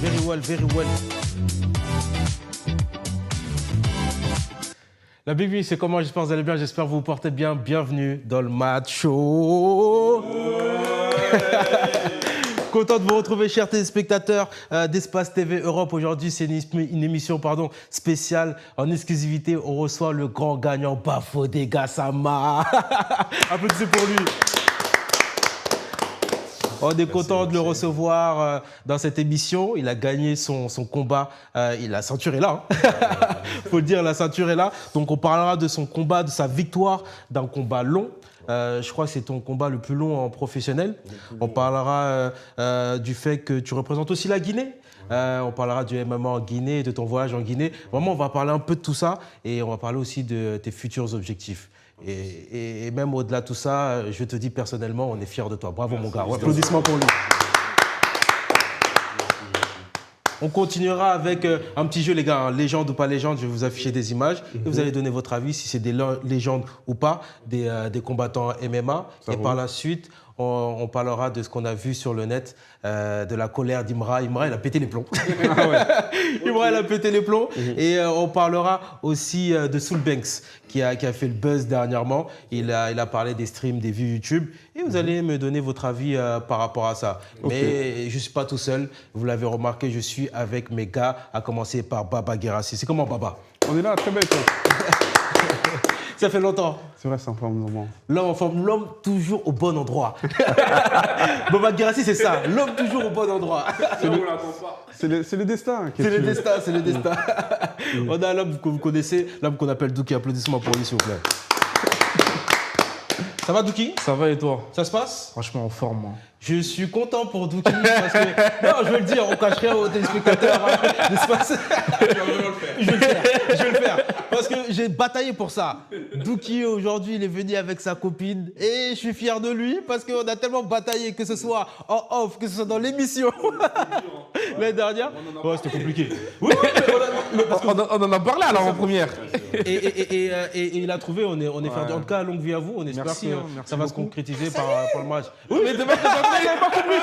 Very well, very well. La Big V, c'est comment? J'espère que vous allez bien, j'espère que vous vous portez bien. Bienvenue dans le match show. Content de vous retrouver, chers téléspectateurs d'Espace TV Europe. Aujourd'hui, c'est une émission spéciale. En exclusivité, on reçoit le grand gagnant Bafodé Gassama. Applaudissez pour lui. On est content de le recevoir dans cette émission. Il a gagné son combat. La ceinture est là. Faut le dire, la ceinture est là. Donc, on parlera de son combat, de sa victoire d'un combat long. Je crois que c'est ton combat le plus long en professionnel. On parlera du fait que tu représentes aussi la Guinée. On parlera du MMA en Guinée, de ton voyage en Guinée. Vraiment, on va parler un peu de tout ça et on va parler aussi de tes futurs objectifs. Et même au-delà de tout ça, je te dis personnellement, on est fiers de toi. Bravo mon gars. Applaudissements pour lui. On continuera avec un petit jeu, les gars. Légende ou pas légende, je vais vous afficher des images et vous allez donner votre avis si c'est des légendes ou pas, des combattants MMA. Et par la suite, on parlera de ce qu'on a vu sur le net, de la colère d'Imra. Imra, il a pété les plombs. Imra, il a pété les plombs. Et on parlera aussi de Soul Banks, qui a fait le buzz dernièrement. Il a parlé des streams, des vues YouTube. Et vous allez me donner votre avis par rapport à ça. Mais je ne suis pas tout seul. Vous l'avez remarqué, je suis avec mes gars, à commencer par Baba Guirassy. C'est comment, Baba? On est là, très belle, toi. Ça fait longtemps. C'est vrai, c'est en forme, moment. L'homme en forme, l'homme toujours au bon endroit. Baba Guirassy, c'est ça, l'homme toujours au bon endroit. C'est le destin. C'est le destin, c'est le destin. On a l'homme que vous connaissez, l'homme qu'on appelle Douki. Applaudissements pour lui, s'il vous plaît. Ça va, Douki? Ça va et toi? Ça se passe? Franchement, en forme, moi. Je suis content pour Douki parce que... Non, je veux le dire, on cache rien aux téléspectateurs. Je vais le faire. Parce que j'ai bataillé pour ça. Douki, aujourd'hui, il est venu avec sa copine et je suis fier de lui parce qu'on a tellement bataillé, que ce soit en off, que ce soit dans l'émission. L'année dernière. Ouais, c'était compliqué. Oui, On en a parlé alors en première. Et il a trouvé, on est fiers. En tout cas, longue vie à vous. On espère que ça va se concrétiser par le match. Oui, mais demain, il n'avait pas compris.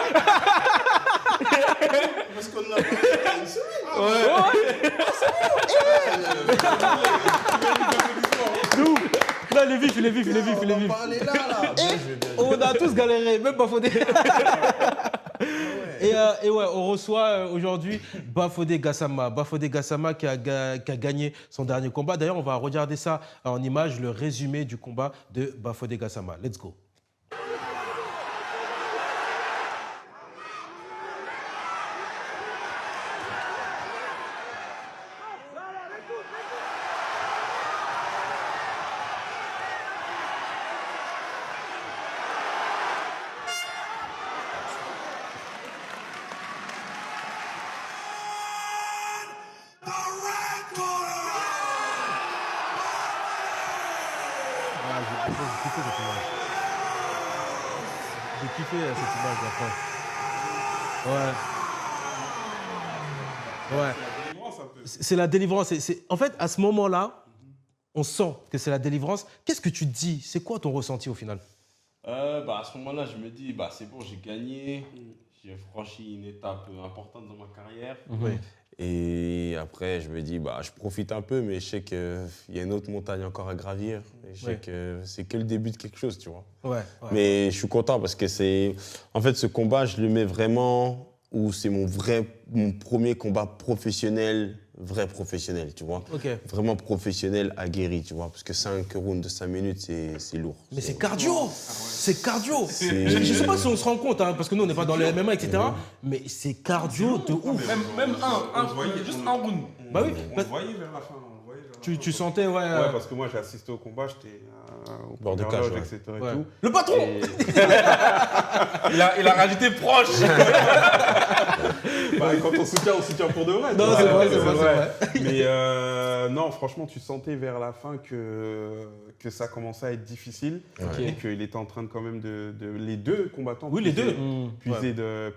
Parce qu'on l'a pas une semaine. Nous, là, il est vif, il est vif. On va parler là. On a tous galéré, même Bafodé. Et ouais, on reçoit aujourd'hui Bafodé Gassama. Bafodé Gassama qui a gagné son dernier combat. D'ailleurs, on va regarder ça en image, le résumé du combat de Bafodé Gassama. Let's go. J'ai kiffé cette image d'après. Ouais. C'est la délivrance. En fait, à ce moment-là, on sent que c'est la délivrance. Qu'est-ce que tu te dis? C'est quoi ton ressenti au final? À ce moment-là, je me dis, c'est bon, j'ai gagné. J'ai franchi une étape importante dans ma carrière. Oui. Et après, je me dis, je profite un peu, mais je sais qu'il y a une autre montagne encore à gravir. Et je sais que c'est que le début de quelque chose, tu vois. Ouais. Mais je suis content parce que en fait, ce combat, je le mets vraiment où c'est mon premier combat professionnel, vrai professionnel, tu vois. Okay. Vraiment professionnel, aguerri, tu vois. Parce que 5 rounds de 5 minutes, c'est lourd. Mais c'est cardio. C'est cardio. Je ne sais pas si on se rend compte, parce que nous, on n'est pas dans le MMA, etc. Mais c'est cardio de ouf. Même juste un round. Bah oui. On le voyait vers la fin. Tu sentais, Ouais, parce que moi, j'ai assisté au combat, j'étais au bord de cage, etc. Ouais. Et tout. Le patron. Il a rajouté proche. Quand on soutient pour de vrai. Non, c'est vrai. Mais non, franchement, tu sentais vers la fin que ça commençait à être difficile. Okay. Et qu'il était en train de quand même les deux combattants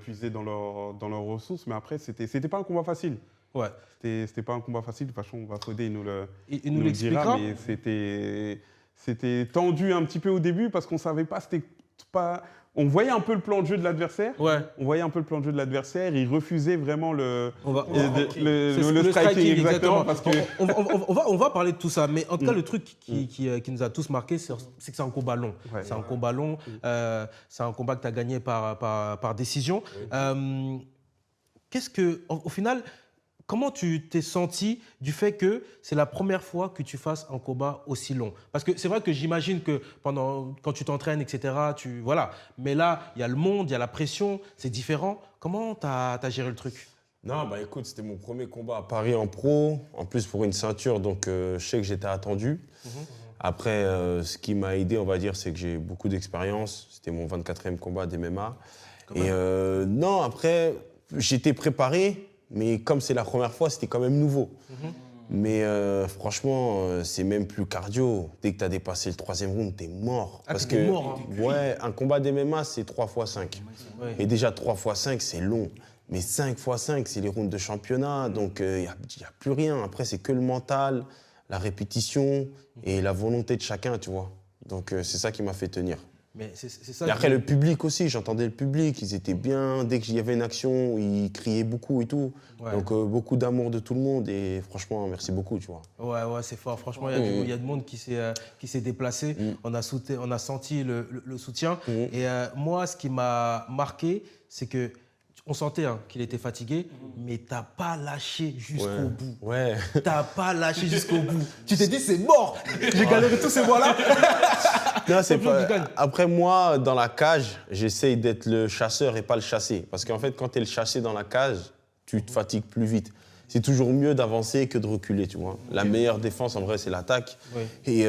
puiser dans leurs ressources. Mais après, c'était pas un combat facile. Ouais. C'était pas un combat facile. De toute façon, Fodé, il nous Il nous le dira, l'expliquera. mais c'était tendu un petit peu au début parce qu'on savait pas, on voyait un peu le plan de jeu de l'adversaire. Ouais. On voyait un peu le plan de jeu de l'adversaire. Il refusait vraiment le Le striking, exactement. Parce que on va parler de tout ça, mais en tout cas, le truc qui nous a tous marqué, c'est que c'est un combat long. Ouais. C'est un combat long. C'est un combat que tu as gagné par décision. Au final, comment tu t'es senti du fait que c'est la première fois que tu fasses un combat aussi long? Parce que c'est vrai que j'imagine que quand tu t'entraînes, etc., voilà. Mais là, il y a le monde, il y a la pression, c'est différent. Comment tu as géré le truc? Non, bah écoute, c'était mon premier combat à Paris en pro, en plus pour une ceinture, donc je sais que j'étais attendu. Après, ce qui m'a aidé, on va dire, c'est que j'ai beaucoup d'expérience. C'était mon 24e combat d'MMA. Et non, après, j'étais préparé. Mais comme c'est la première fois, c'était quand même nouveau. Mais franchement, c'est même plus cardio. Dès que tu as dépassé le 3e round, t'es mort. Ah, Parce t'étais que mort, hein. ouais, un combat d'MMA, c'est 3 x 5. Ouais. Et déjà 3 x 5, c'est long. Mais 5 x 5, c'est les rounds de championnat. Donc il n'y a plus rien. Après, c'est que le mental, la répétition et la volonté de chacun, tu vois. Donc c'est ça qui m'a fait tenir. Mais c'est ça. Et après, le public aussi, j'entendais le public, ils étaient bien. Dès qu'il y avait une action, ils criaient beaucoup et tout. Ouais. Donc, beaucoup d'amour de tout le monde et franchement, merci beaucoup, tu vois. Ouais, c'est fort. Franchement, il y a du monde qui s'est déplacé. On a senti le soutien. Et moi, ce qui m'a marqué, c'est que on sentait qu'il était fatigué, mais t'as pas lâché jusqu'au bout. Ouais. T'as pas lâché jusqu'au bout. Tu t'es dit, c'est mort. J'ai galéré tous ces mois-là. Non, c'est Champion pas... qui gagne. Après, moi, dans la cage, j'essaye d'être le chasseur et pas le chassé. Parce qu'en fait, quand tu es le chassé dans la cage, tu te fatigues plus vite. C'est toujours mieux d'avancer que de reculer, tu vois. La meilleure défense, en vrai, c'est l'attaque. Oui. Et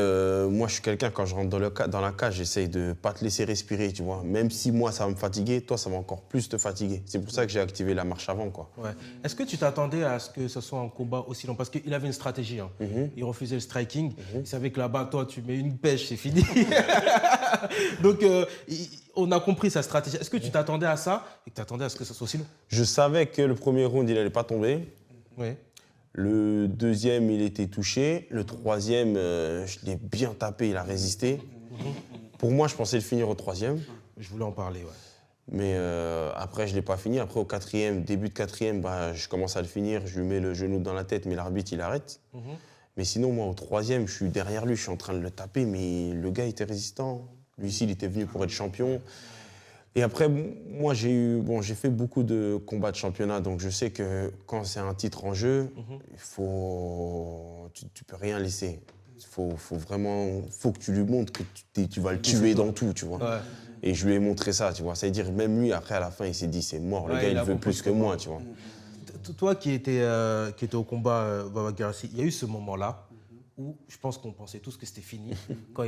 moi, je suis quelqu'un, quand je rentre dans la cage, j'essaye de pas te laisser respirer, tu vois. Même si moi, ça va me fatiguer, toi, ça va encore plus te fatiguer. C'est pour ça que j'ai activé la marche avant, quoi. Ouais. Est-ce que tu t'attendais à ce que ce soit un combat aussi long? Parce qu'il avait une stratégie. Il refusait le striking. Il savait que là-bas, toi, tu mets une pêche, c'est fini. Donc, on a compris sa stratégie. Est-ce que tu t'attendais à ça et que tu t'attendais à ce que ce soit aussi long? Je savais que le premier round, il n'allait pas tomber. Oui. Le deuxième, il était touché. Le troisième, je l'ai bien tapé, il a résisté. Pour moi, je pensais le finir au troisième. Je voulais en parler, ouais. Mais après, je ne l'ai pas fini. Après, au quatrième, début de quatrième, je commence à le finir. Je lui mets le genou dans la tête, mais l'arbitre, il arrête. Mais sinon, moi, au troisième, je suis derrière lui, je suis en train de le taper, mais le gars était résistant. Lui aussi, il était venu pour être champion. Et après, moi, j'ai fait beaucoup de combats de championnat, donc je sais que quand c'est un titre en jeu, tu peux rien laisser. Il faut que tu lui montres que tu vas le tuer dans tout, tu vois. Ouais. Et je lui ai montré ça, tu vois. Ça veut dire, même lui, après, à la fin, il s'est dit, c'est mort, le gars, il veut plus que moi, tu vois. Toi qui étais au combat, Baba Garassi, il y a eu ce moment-là où je pense qu'on pensait tous que c'était fini. Quand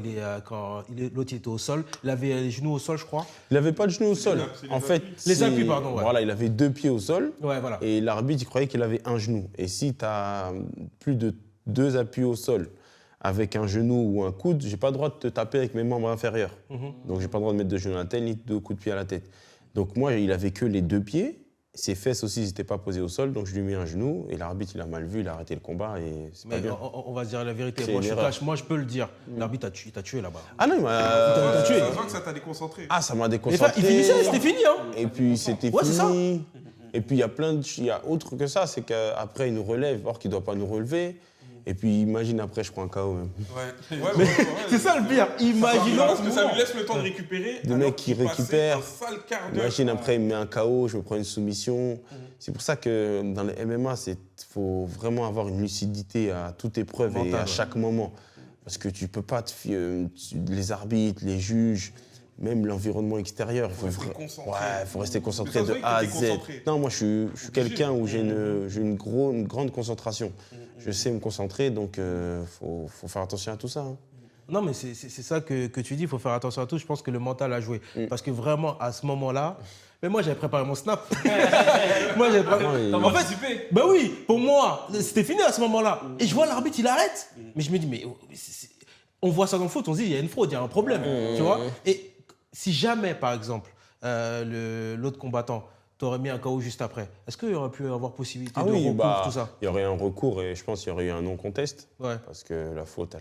l'autre était au sol, il avait les genoux au sol, je crois. Il n'avait pas de genoux au sol. En fait, les appuis, pardon. Ouais. Voilà, il avait 2 pieds au sol. Ouais, voilà. Et l'arbitre, il croyait qu'il avait un genou. Et si tu as plus de 2 appuis au sol avec un genou ou un coude, j'ai pas le droit de te taper avec mes membres inférieurs. Donc j'ai pas le droit de mettre 2 genoux à la tête ni 2 coups de pied à la tête. Donc moi, il avait que les 2 pieds. Ses fesses aussi n'étaient pas posées au sol, donc je lui ai mis un genou et l'arbitre il a mal vu, il a arrêté le combat et c'est pas bien. On va se dire la vérité. C'est Moi je peux le dire. L'arbitre t'a tué là-bas. Ah non, il m'a tué. Ça se voit que ça t'a déconcentré. Ah, ça m'a déconcentré. Il finissait, c'était fini. Et puis c'était c'est ça. fini. Et puis il y a autre que ça, c'est qu'après il nous relève, or qu'il ne doit pas nous relever. Et puis imagine après je prends un KO même. Ouais. C'est ça le pire. Imaginons. Parce que ça lui laisse le temps de récupérer. Le mec qui récupère. Un sale quart d'heure. Imagine après il me met un KO, je me prends une soumission. C'est pour ça que dans les MMA, il faut vraiment avoir une lucidité à toute épreuve et à chaque moment. Parce que tu ne peux pas te fier, les arbitres, les juges, même l'environnement extérieur. Il faut rester concentré de A à Z. Non, moi je suis quelqu'un où j'ai une grande concentration. Je sais me concentrer, donc faut faire attention à tout ça. Non, mais c'est ça que tu dis, il faut faire attention à tout. Je pense que le mental a joué. Parce que vraiment, à ce moment-là, mais moi, j'avais préparé mon snap. Moi, j'avais préparé. En fait, ben oui, pour moi, c'était fini à ce moment-là. Et je vois l'arbitre, il arrête. Mais je me dis, mais on voit ça dans le foot, on se dit, il y a une fraude, il y a un problème. Tu vois. Et si jamais, par exemple, l'autre combattant tu aurais mis un KO juste après. Est-ce qu'il y aurait pu avoir possibilité Ah de oui, recours, tout ça? il y aurait un recours et je pense qu'il y aurait eu un non-contest. Ouais. Parce que la faute,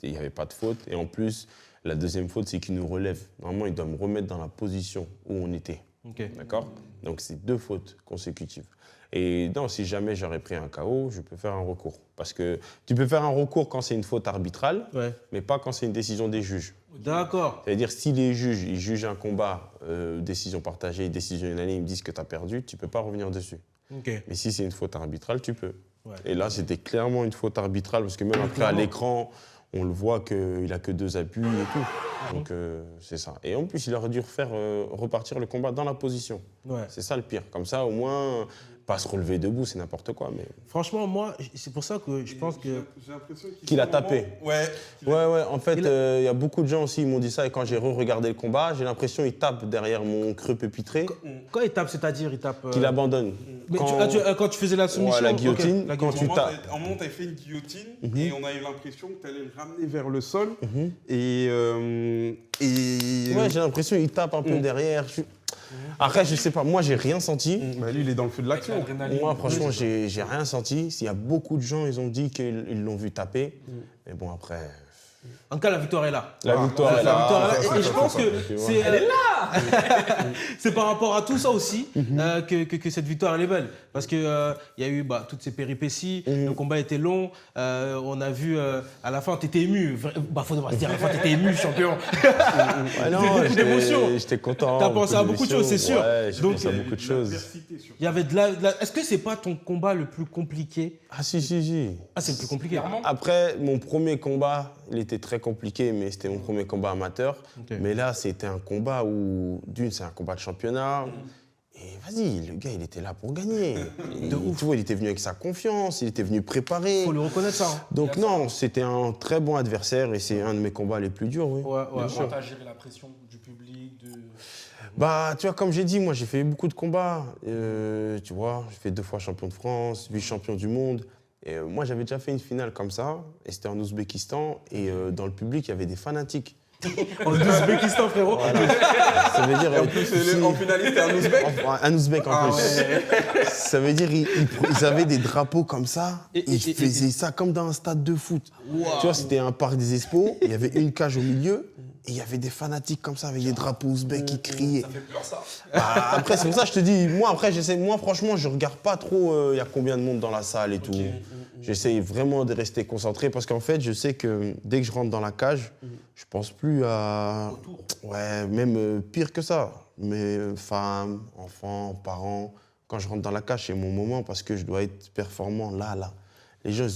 il n'y avait pas de faute. Et en plus, la deuxième faute, c'est qu'il nous relève. Normalement, il doit me remettre dans la position où on était. Ok. D'accord? Donc, c'est 2 fautes consécutives. Et non, si jamais j'aurais pris un KO, je peux faire un recours. Parce que tu peux faire un recours quand c'est une faute arbitrale, Ouais. mais pas quand c'est une décision des juges. D'accord. C'est-à-dire, si les juges ils jugent un combat, décision partagée, décision unanime, ils me disent que tu as perdu, tu ne peux pas revenir dessus. Ok. Mais si c'est une faute arbitrale, tu peux. Ouais. Et là, c'était clairement une faute arbitrale, parce que même après, à l'écran, on le voit qu'il n'a que 2 appuis et tout. Donc, c'est ça. Et en plus, il aurait dû repartir le combat dans la position. Ouais. C'est ça le pire. Comme ça, au moins, pas se relever debout, c'est n'importe quoi. Mais... Franchement, moi, c'est pour ça que je pense que... J'ai l'impression Qu'il a tapé. Ouais. Ouais, en fait, il y a beaucoup de gens aussi, ils m'ont dit ça, et quand j'ai re-regardé le combat, j'ai l'impression qu'il tape derrière mon creux pépitré, Quand il tape, c'est-à-dire, il tape... qu'il abandonne. Mais quand tu faisais la soumission... Ouais, la ok, guillotine, la quand guillotine. tu tapes. À un moment, tu avais fait une guillotine et on a eu l'impression que tu allais le ramener vers le sol. Et Ouais, j'ai l'impression qu'il tape un peu derrière. Après, je sais pas, moi, j'ai rien senti. Bah, lui, il est dans le feu de l'action. Moi, franchement, j'ai rien senti. S'il y a beaucoup de gens, ils ont dit qu'ils l'ont vu taper. Mais bon, après... En tout cas, la victoire est là. La victoire est La là. victoire est là. Ça, Et je pense que tu vois. c'est... Elle est là. C'est par rapport à tout ça aussi que cette victoire, elle est belle. Parce qu'il y a eu toutes ces péripéties, le combat était long, on a vu à la fin, tu étais ému. Faut devoir se dire, à la fin, tu étais ému, champion. Ouais, non, beaucoup d'émotions. J'étais content. T'as pensé à beaucoup de choses, c'est sûr. Ouais, j'ai Donc, pensé à beaucoup de choses. Il y avait Est-ce que c'est pas ton combat le plus compliqué? Ah si. Ah, c'est le plus compliqué. Après, mon premier combat, il était très compliqué, mais c'était mon premier combat amateur. Ok. Mais là, c'était un combat où, d'une, c'est un combat de championnat. Et vas-y, le gars, il était là pour gagner. Tu vois, il était venu avec sa confiance, il était venu préparer. Faut lui reconnaître ça. Hein. Donc non, c'était un très bon adversaire et c'est un de mes combats les plus durs, oui. Ouais. Comment t'as géré la pression du public Bah, tu vois, comme j'ai dit, moi, j'ai fait beaucoup de combats. Tu vois, j'ai fait 2 fois champion de France, 8 champions du monde. Et moi, j'avais déjà fait une finale comme ça, et c'était en Ouzbékistan. Et dans le public, il y avait des fanatiques. En Ouzbékistan, frérot. Ça veut dire... En plus, en finaliste, t'es un Ouzbek. Un Ouzbek en plus. Ça veut dire ils avaient des drapeaux comme ça, et ils faisaient ça comme dans un stade de foot. Wow. Tu vois, c'était un parc des Expos, il y avait une cage au milieu, et il y avait des fanatiques comme ça, avec des drapeaux ouzbeks qui criaient. Ça fait peur, ça. Bah, après, c'est pour ça que je te dis, moi, franchement, je regarde pas trop il y a combien de monde dans la salle et tout. J'essaye vraiment de rester concentré, parce qu'en fait, je sais que dès que je rentre dans la cage, je pense plus à... Ouais, même pire que ça. Mes femmes, enfants, parents, quand je rentre dans la cage, c'est mon moment, parce que je dois être performant là. Les gens,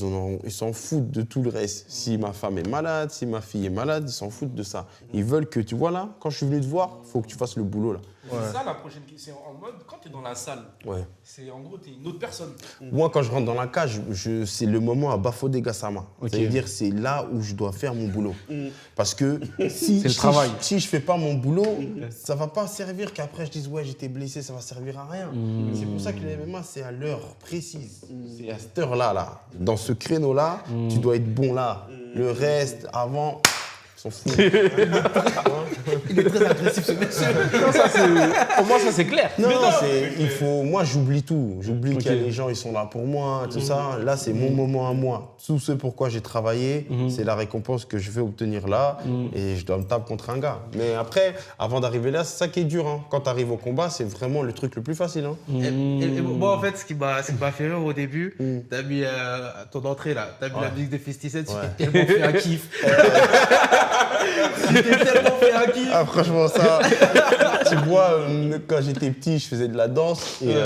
ils s'en foutent de tout le reste. Si ma femme est malade, si ma fille est malade, ils s'en foutent de ça. Ils veulent que, tu vois là, quand je suis venu te voir, il faut que tu fasses le boulot là. C'est ça la prochaine question. En mode, quand tu es dans la salle, Ouais. c'est en gros, tu es une autre personne. Moi, quand je rentre dans la cage, c'est le moment à Bafodé Gassama. C'est-à-dire, c'est là où je dois faire mon boulot. Parce que si je fais pas mon boulot, ça va pas servir qu'après je dise ouais, j'étais blessé, ça va servir à rien. C'est pour ça que le MMA, c'est à l'heure précise. C'est à cette heure-là. Dans ce créneau-là, tu dois être bon là. Le reste, avant... S'en fout. Il est très agressif, ce monsieur. Pour moi, ça, c'est clair. Non, moi, j'oublie tout. J'oublie qu'il y a les gens, ils sont là pour moi, tout ça. Là, c'est mon moment à moi. Tout ce pourquoi j'ai travaillé, c'est la récompense que je vais obtenir là. Et je dois me taper contre un gars. Mais après, avant d'arriver là, c'est ça qui est dur. Hein. Quand tu arrives au combat, c'est vraiment le truc le plus facile. Hein. Et moi, en fait, ce qui m'a fait rire au début, t'as mis ton entrée là, t'as mis la musique de 50 Cent, tu t'es tellement fait un kiff. Tu t'es tellement fait un kiff. Ah, franchement, ça, tu vois, quand j'étais petit, je faisais de la danse. Et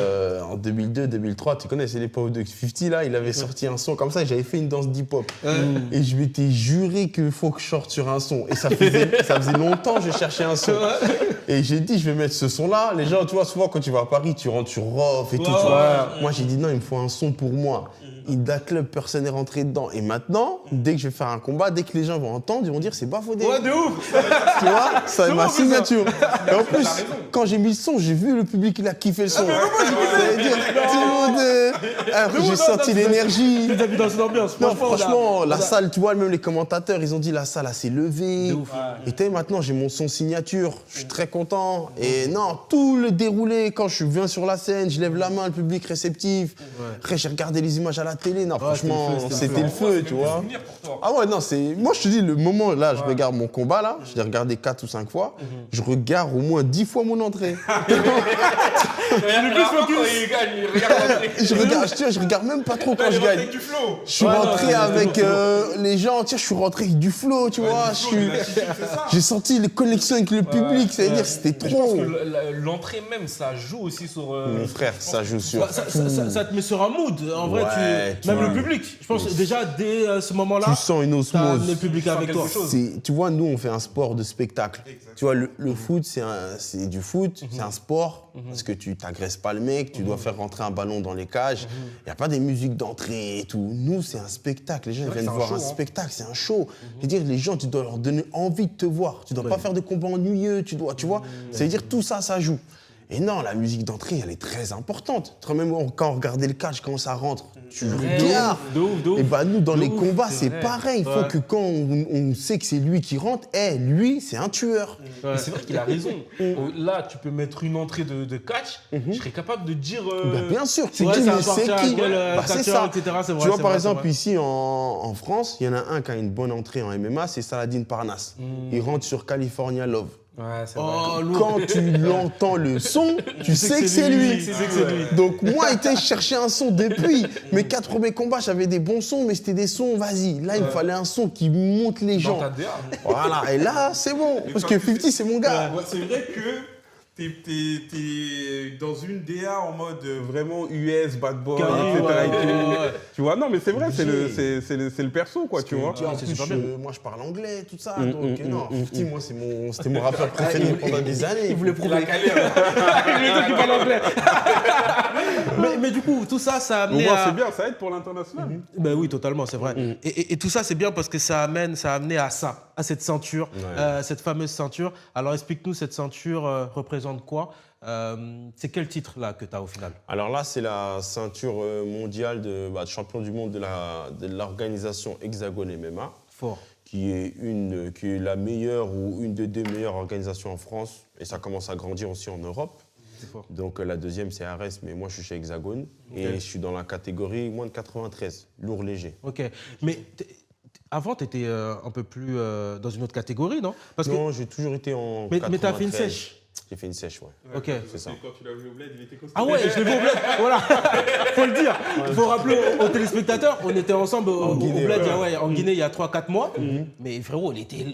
en 2002-2003, tu connais, c'est l'époque de 50 là, il avait sorti un son comme ça et j'avais fait une danse d'hip-hop. Et je m'étais juré qu'il faut que je sorte sur un son. Et ça faisait longtemps que je cherchais un son. Et j'ai dit, je vais mettre ce son-là. Les gens, tu vois, souvent quand tu vas à Paris, tu rentres sur Rof et tout. Tu vois. Moi, j'ai dit, non, il me faut un son pour moi. Ida Club, personne n'est rentré dedans. Et maintenant, dès que je vais faire un combat, dès que les gens vont entendre, ils vont dire c'est Bafodé. Ouais, de ouf. Tu vois, ça ma signature. Et en plus, quand j'ai mis le son, j'ai vu le public, il a kiffé le son. C'est-à-dire, tout le monde. Après, j'ai senti l'énergie. Tu as vu dans cette ambiance. Non, franchement, la salle, tu vois, même les commentateurs, ils ont dit la salle, elle s'est levée. De ouf. Et tu sais, maintenant, j'ai mon son signature. Je suis très content. Et non, tout le déroulé, quand je viens sur la scène, je lève la main, le public réceptif. Après, j'ai regardé les images à la télé. Non, franchement, c'était le feu, tu vois. Ah ouais, non, c'est. Moi, je te dis, le moment, là, je regarde mon combat, là, je l'ai regardé 4 ou 5 fois. Je regarde au moins 10 fois mon entrée. Je regarde même pas trop quand je gagne. Je suis rentré avec les gens, je suis rentré avec du flow, tu vois. J'ai senti les connexions avec le public, c'est-à-dire c'était Je pense trop. que l'entrée même, ça joue aussi sur. Mon frère, ça joue sur. Ça te met sur un mood. En vrai, Ouais, même vois. le public. Je pense que déjà, dès ce moment-là, Tu sens une t'as osmose. le public avec toi. Tu vois, nous, on fait un sport de spectacle. Tu vois, le foot, c'est du foot, c'est un sport, parce que tu t'agresses pas le mec, tu dois faire rentrer un ballon dans les cages. Il n'y a pas des musiques d'entrée et tout. Nous, c'est un spectacle. Les gens ils viennent voir un spectacle, c'est un show. Je veux dire, les gens, tu dois leur donner envie de te voir. Tu dois pas faire de combats ennuyeux, tu vois. Ça veut dire, tout ça, ça joue. Et non, la musique d'entrée, elle est très importante. Même quand on regardait le catch, quand ça rentre, tu regardes. De ouf. Et bah nous, dans les combats, c'est c'est vrai. pareil. Il faut que quand on sait que c'est lui qui rentre, lui, c'est un tueur. Mais c'est vrai qu'il a raison. Là, tu peux mettre une entrée de catch, je serais capable de dire. Bah, bien sûr, c'est Ouais, qui, ça mais appartient c'est à qui quel, Bah, c'est catcheur, ça. etc., c'est vrai, Tu vois, c'est par vrai, exemple, c'est vrai. ici en France, il y en a un qui a une bonne entrée en MMA, c'est Saladin Parnasse. Il rentre sur California Love. Ouais, c'est vrai. Oh, lourd. Quand tu l'entends le son, tu sais que c'est lui. Tu sais que c'est lui. Donc moi, je cherchais un son depuis. Mes 4 premiers combats, j'avais des bons sons, mais c'était des sons, vas-y. Là, il me fallait un son qui monte les Dans gens. ta DA. Voilà, et là, c'est bon. Parce que 50, c'est mon gars. Ouais, c'est vrai que t'es dans une DA en mode vraiment US, bad boy, Carré, etc. ouais, et tout. ouais. Tu vois, non, mais c'est vrai, c'est Obligé. le perso, quoi, tu vois. En c'est plus, super bien. moi, je parle anglais, tout ça. Donc, non, 50, moi, c'était mon rappeur préféré pendant des années. Il voulait prouver. calé. Il parle anglais. mais du coup, tout ça, ça a Au amené moins, à... c'est bien, ça aide pour l'international. Ben oui, totalement, c'est vrai. Et tout ça, c'est bien parce que ça a amené à ça, à cette ceinture, cette fameuse ceinture. Alors, explique-nous, cette ceinture représente quoi? C'est quel titre, là, que tu as au final? Alors là, c'est la ceinture mondiale de champion du monde de l'organisation Hexagone MMA, Fort. qui est la meilleure ou une des 2 meilleures organisations en France. Et ça commence à grandir aussi en Europe. C'est fort. Donc la deuxième, c'est Ares, mais moi, je suis chez Hexagone. Et je suis dans la catégorie moins de 93, lourd léger. Ok. Mais avant, tu étais un peu plus dans une autre catégorie, non? Parce Non, j'ai toujours été en Mais tu as fait 93. une sèche. J'ai fait une sèche, ouais. Ok. C'est ça. Quand tu l'as vu au bled, il était costaud. Ah ouais, je l'ai vu au bled. Voilà, faut le dire. Il faut rappeler aux téléspectateurs, on était ensemble au Guinée, bled, ouais. en Guinée il y a 3-4 mois. Mais frérot, il était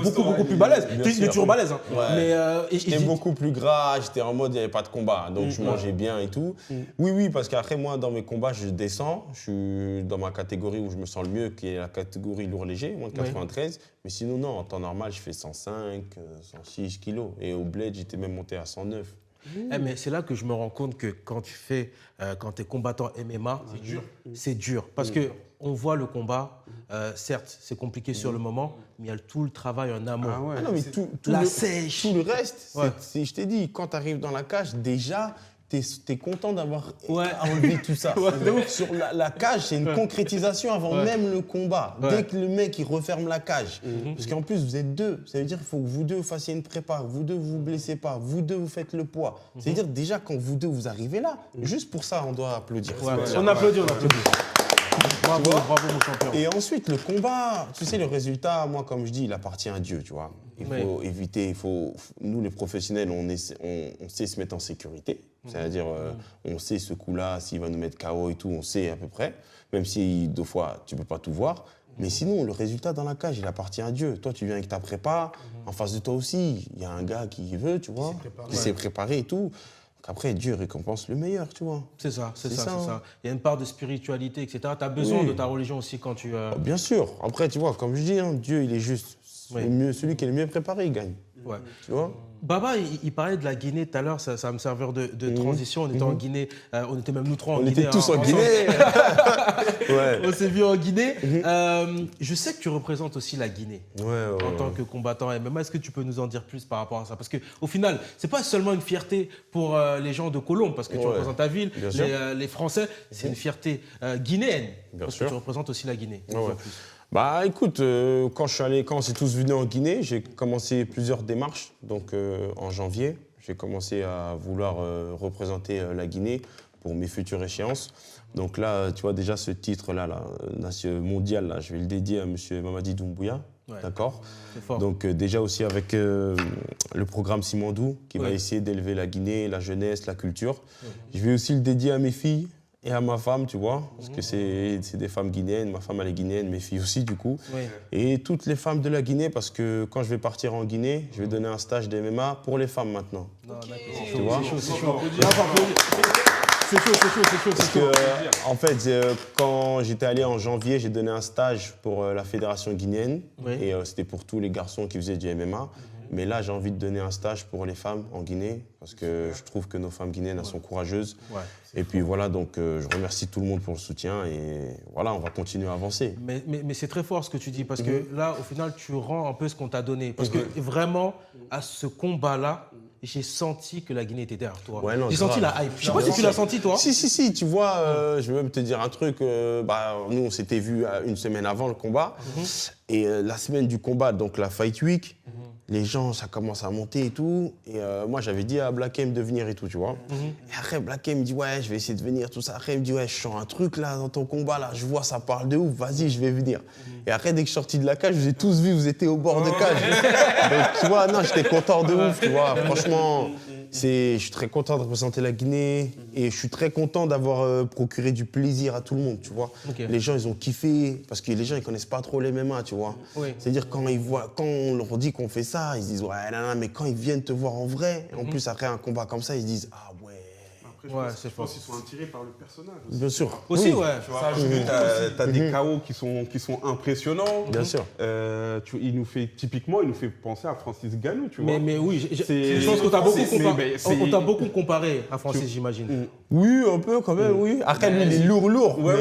beaucoup plus balèze. Il est sûr. toujours balèze. Hein. Ouais. Mais J'étais beaucoup plus gras, j'étais en mode il n'y avait pas de combat, donc je mangeais bien et tout. Oui, parce qu'après moi, dans mes combats, je descends, je suis dans ma catégorie où je me sens le mieux, qui est la catégorie lourd léger, moins de 93. Mais sinon, non, en temps normal, je fais 105, 106 kilos. Et au bled, j'étais même monté à 109. mais c'est là que je me rends compte que quand tu es combattant MMA, c'est dur. Parce que on voit le combat, certes, c'est compliqué sur le moment, mais il y a tout le travail en amont. Ah ouais. Ah non, mais tout La le, sèche. tout le reste, Ouais. je t'ai dit, quand tu arrives dans la cage, déjà, t'es content d'avoir Ouais. enlevé tout ça. Ouais, de ouf. Sur la cage, c'est une concrétisation avant même le combat. Ouais. Dès que le mec il referme la cage. Parce qu'en plus, vous êtes 2. Ça veut dire qu'il faut que vous 2 fassiez une prépa. Vous 2, vous vous blessez pas. Vous 2, vous faites le poids. C'est-à-dire déjà, quand vous 2, vous arrivez là, juste pour ça, on doit applaudir. Ouais, on applaudit, on applaudit. Bravo, bravo mon champion. Et ensuite, le combat, tu sais, le résultat, moi, comme je dis, il appartient à Dieu, tu vois. Il faut éviter, nous, les professionnels, on sait se mettre en sécurité. C'est-à-dire, on sait ce coup-là, s'il va nous mettre KO et tout, on sait à peu près. Même si, 2 fois, tu ne peux pas tout voir. Mais sinon, le résultat dans la cage, il appartient à Dieu. Toi, tu viens avec ta prépa. En face de toi aussi, il y a un gars qui veut, tu vois, qui s'est préparé et tout. Après, Dieu récompense le meilleur, tu vois. C'est ça, c'est ça, ça, c'est hein. ça. Il y a une part de spiritualité, etc. Tu as besoin Oui. de ta religion aussi quand tu... Bien sûr. Après, tu vois, comme je dis, hein, Dieu, il est juste. Celui qui est le mieux préparé, il gagne. Ouais. Tu vois? Baba, il parlait de la Guinée tout à l'heure, ça va me servir de transition. On était en Guinée, on était même nous trois en On Guinée. était tous en ensemble. Guinée. Ouais. On s'est vu en Guinée. Je sais que tu représentes aussi la Guinée en tant que combattant MMA. Est-ce que tu peux nous en dire plus par rapport à ça? Parce qu'au final, c'est pas seulement une fierté pour les gens de Colombes, parce que tu représentes ta ville, les Français, c'est une fierté guinéenne. Parce que tu représentes aussi la Guinée. Bah écoute, quand on s'est tous venus en Guinée, j'ai commencé plusieurs démarches. Donc en janvier, j'ai commencé à vouloir représenter la Guinée pour mes futures échéances. Donc là, tu vois déjà ce titre-là, mondial, là, je vais le dédier à M. Mamadi Doumbouya. Ouais. D'accord. Donc déjà aussi avec le programme Simandou qui va essayer d'élever la Guinée, la jeunesse, la culture. Je vais aussi le dédier à mes filles et à ma femme, tu vois, parce que c'est des femmes guinéennes. Ma femme, elle est guinéenne, mes filles aussi, du coup. Et toutes les femmes de la Guinée, parce que quand je vais partir en Guinée, je vais donner un stage d'MMA pour les femmes maintenant. Tu vois ? C'est chaud. C'est chaud. Parce que, en fait, quand j'étais allé en janvier, j'ai donné un stage pour la fédération guinéenne. Et c'était pour tous les garçons qui faisaient du MMA. Mais là, j'ai envie de donner un stage pour les femmes en Guinée, parce que je trouve que nos femmes guinéennes, elles sont courageuses. Et puis voilà, donc je remercie tout le monde pour le soutien. Et voilà, on va continuer à avancer. Mais c'est très fort ce que tu dis, parce que là, au final, tu rends un peu ce qu'on t'a donné. Parce que vraiment, à ce combat-là, j'ai senti que la Guinée était derrière toi. J'ai senti la hype. Je sais pas si tu l'as senti, toi. Si, tu vois, je vais même te dire un truc. Nous, on s'était vus une semaine avant le combat. Et la semaine du combat, donc la Fight Week, les gens, ça commence à monter et tout. Et moi, j'avais dit à Black M de venir et tout, tu vois. Et après, Black M me dit, ouais, je vais essayer de venir, tout ça. Après, il me dit, ouais, je sens un truc là dans ton combat, là. Je vois, ça parle de ouf. Vas-y, je vais venir. Et après, dès que je suis sorti de la cage, je vous ai tous vus, vous étiez au bord de cage. Donc, tu vois, non, j'étais content de ouf, tu vois. Franchement, je suis très content de représenter la Guinée. Et je suis très content d'avoir procuré du plaisir à tout le monde, tu vois. Les gens, ils ont kiffé. Parce que les gens, ils connaissent pas trop les MMA, tu vois. C'est-à-dire, quand on leur dit qu'on fait ça, ils se disent, ouais, non, mais quand ils viennent te voir en vrai, en plus, après un combat comme ça, ils se disent, ah ouais. Après, je pense qu'ils sont attirés par le personnage aussi. Bien sûr. Aussi, ouais. Tu vois, t'as des KO qui sont impressionnants. Bien sûr. Il nous fait penser à Francis Ngannou, tu vois. Mais oui, je pense qu'on t'a beaucoup comparé à Francis, j'imagine. Oui, un peu quand même, oui. Après, lui, il est lourd. Oui,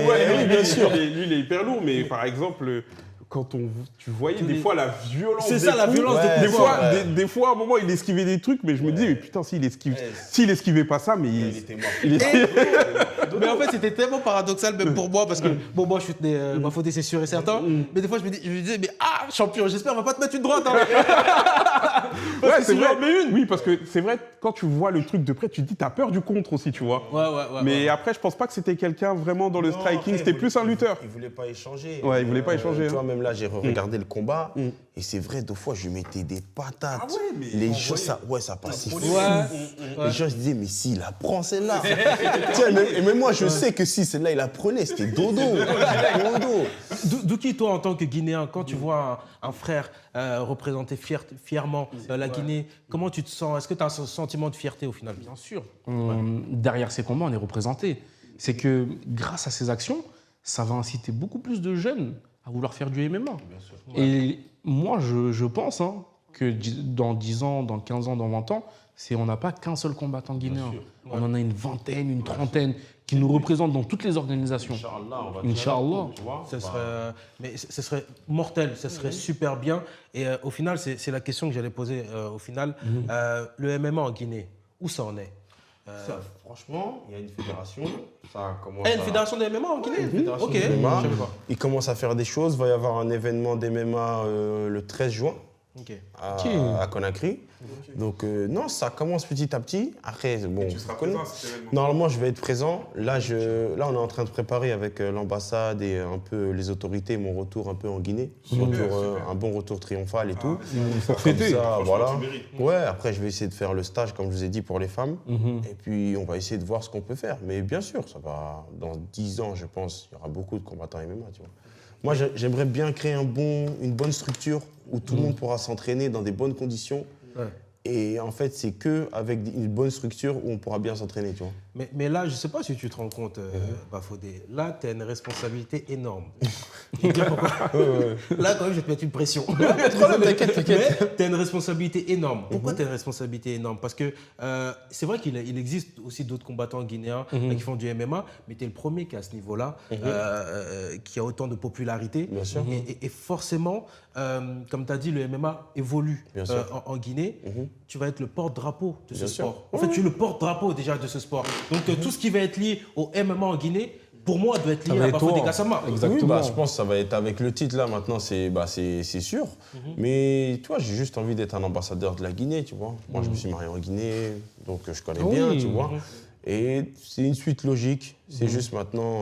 bien sûr. Lui, il est hyper lourd, mais par exemple, quand tu voyais des fois la violence. C'est ça, la violence des fois. Des fois, à un moment, il esquivait des trucs, mais je me dis, mais putain, s'il esquivait pas ça, mais il était mort. Mais en fait, c'était tellement paradoxal, même pour moi, parce que, moi, je suis ma faute, c'est sûr et certain. Mais des fois, je me disais, mais champion, j'espère, on va pas te mettre une droite. Ouais, c'est vrai. Oui, parce que c'est vrai, quand tu vois le truc de près, tu te dis, t'as peur du contre aussi, tu vois. Mais après, je pense pas que c'était quelqu'un vraiment dans le striking, c'était plus un lutteur. Il voulait pas échanger. Ouais, il voulait pas échanger. Tu vois, même là, j'ai regardé le combat, et c'est vrai, deux fois, je lui mettais des patates. Ah ouais, mais les gens, ça passait fou. Les gens se disaient, mais s'il la prend celle-là. Et même moi, je sais que si celle-là, il la prenait, c'était dodo. Douki, toi, en tant que Guinéen, quand tu vois un frère représenter fièrement la Guinée, comment tu te sens? Est-ce que tu as un sentiment de fierté au final? Bien sûr. Derrière ces combats, on est représenté. C'est que grâce à ces actions, ça va inciter beaucoup plus de jeunes à vouloir faire du MMA. Et moi, je pense que dans 10 ans, dans 15 ans, dans 20 ans, on n'a pas qu'un seul combattant guinéen. On en a une vingtaine, une trentaine qui nous représentent dans toutes les organisations. Inch'Allah. Ce serait mortel, ce serait super bien. Et au final, c'est la question que j'allais poser au final. Le MMA en Guinée, où ça en est? Franchement, il y a une fédération. Une fédération de MMA en Guinée? Ok. Il commence à faire des choses. Il va y avoir un événement d'MMA le 13 juin à Conakry. Donc non, ça commence petit à petit. Après, bon, tu seras présent à cet événement. Normalement, je vais être présent. Là, on est en train de préparer avec l'ambassade et un peu les autorités mon retour un peu en Guinée. Un bon retour triomphal et tout. Comme ça, voilà. Ouais, après, je vais essayer de faire le stage, comme je vous ai dit, pour les femmes. Et puis, on va essayer de voir ce qu'on peut faire. Mais bien sûr, ça va. Dans 10 ans, je pense, il y aura beaucoup de combattants MMA, tu vois. Moi, j'aimerais bien créer une bonne structure où tout le monde pourra s'entraîner dans des bonnes conditions. Et en fait, c'est qu'avec une bonne structure où on pourra bien s'entraîner, tu vois. Mais là, je ne sais pas si tu te rends compte, Bafodé, là, tu as une responsabilité énorme. Là, quand même, je vais te mettre une pression. T'inquiète. Mais tu as une responsabilité énorme. Pourquoi tu as une responsabilité énorme? Parce que c'est vrai qu'il existe aussi d'autres combattants guinéens qui font du MMA, mais tu es le premier qui est à ce niveau-là, qui a autant de popularité. Bien sûr. Et forcément, comme tu as dit, le MMA évolue en Guinée. Tu vas être le porte-drapeau de ce sport. En fait, tu es le porte-drapeau déjà de ce sport. Donc, tout ce qui va être lié au MMA en Guinée, pour moi, doit être lié à Bafodé Gassama. Exactement. Oui, je pense que ça va être avec le titre là maintenant, c'est sûr. Mais tu vois, j'ai juste envie d'être un ambassadeur de la Guinée, tu vois. Moi, je me suis marié en Guinée, donc je connais bien, tu vois. Et c'est une suite logique. C'est juste maintenant,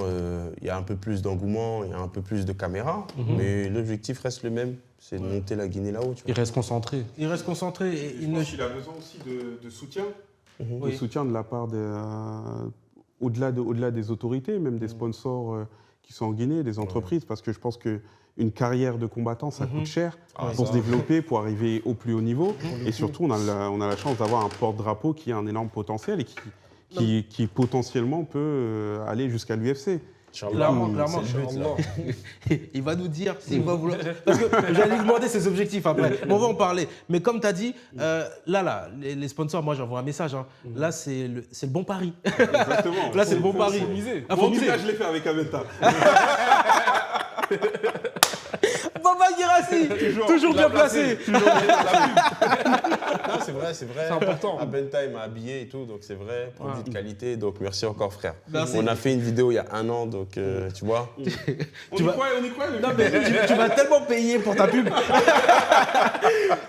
il y a un peu plus d'engouement, il y a un peu plus de caméras, mais l'objectif reste le même. C'est de monter la Guinée là-haut. Il reste concentré. Il reste concentré. Et je pense qu'il a besoin aussi de soutien. De soutien de la part au-delà des autorités, même des sponsors qui sont en Guinée, des entreprises, parce que je pense qu'une carrière de combattant, ça coûte cher pour se développer, pour arriver au plus haut niveau. Et surtout, on a la chance d'avoir un porte-drapeau qui a un énorme potentiel et qui potentiellement peut aller jusqu'à l'UFC. Clairement. Il va nous dire s'il va vouloir. Parce que j'allais lui demander ses objectifs après. On va en parler. Mais comme tu as dit, les sponsors, moi j'envoie un message. Là, c'est le bon pari. Exactement. Là, c'est le bon pari. Faut miser. Ah, En tout cas, je l'ai fait avec Aventa. Baba Girassi, toujours bien placé. Non, c'est vrai. C'est important. Aventa, il m'a habillé et tout, donc c'est vrai, produit de qualité, donc merci encore frère. Merci. On a fait une vidéo il y a 1 an, donc tu vois. On y croit, Non, mais tu vas tellement payer pour ta pub.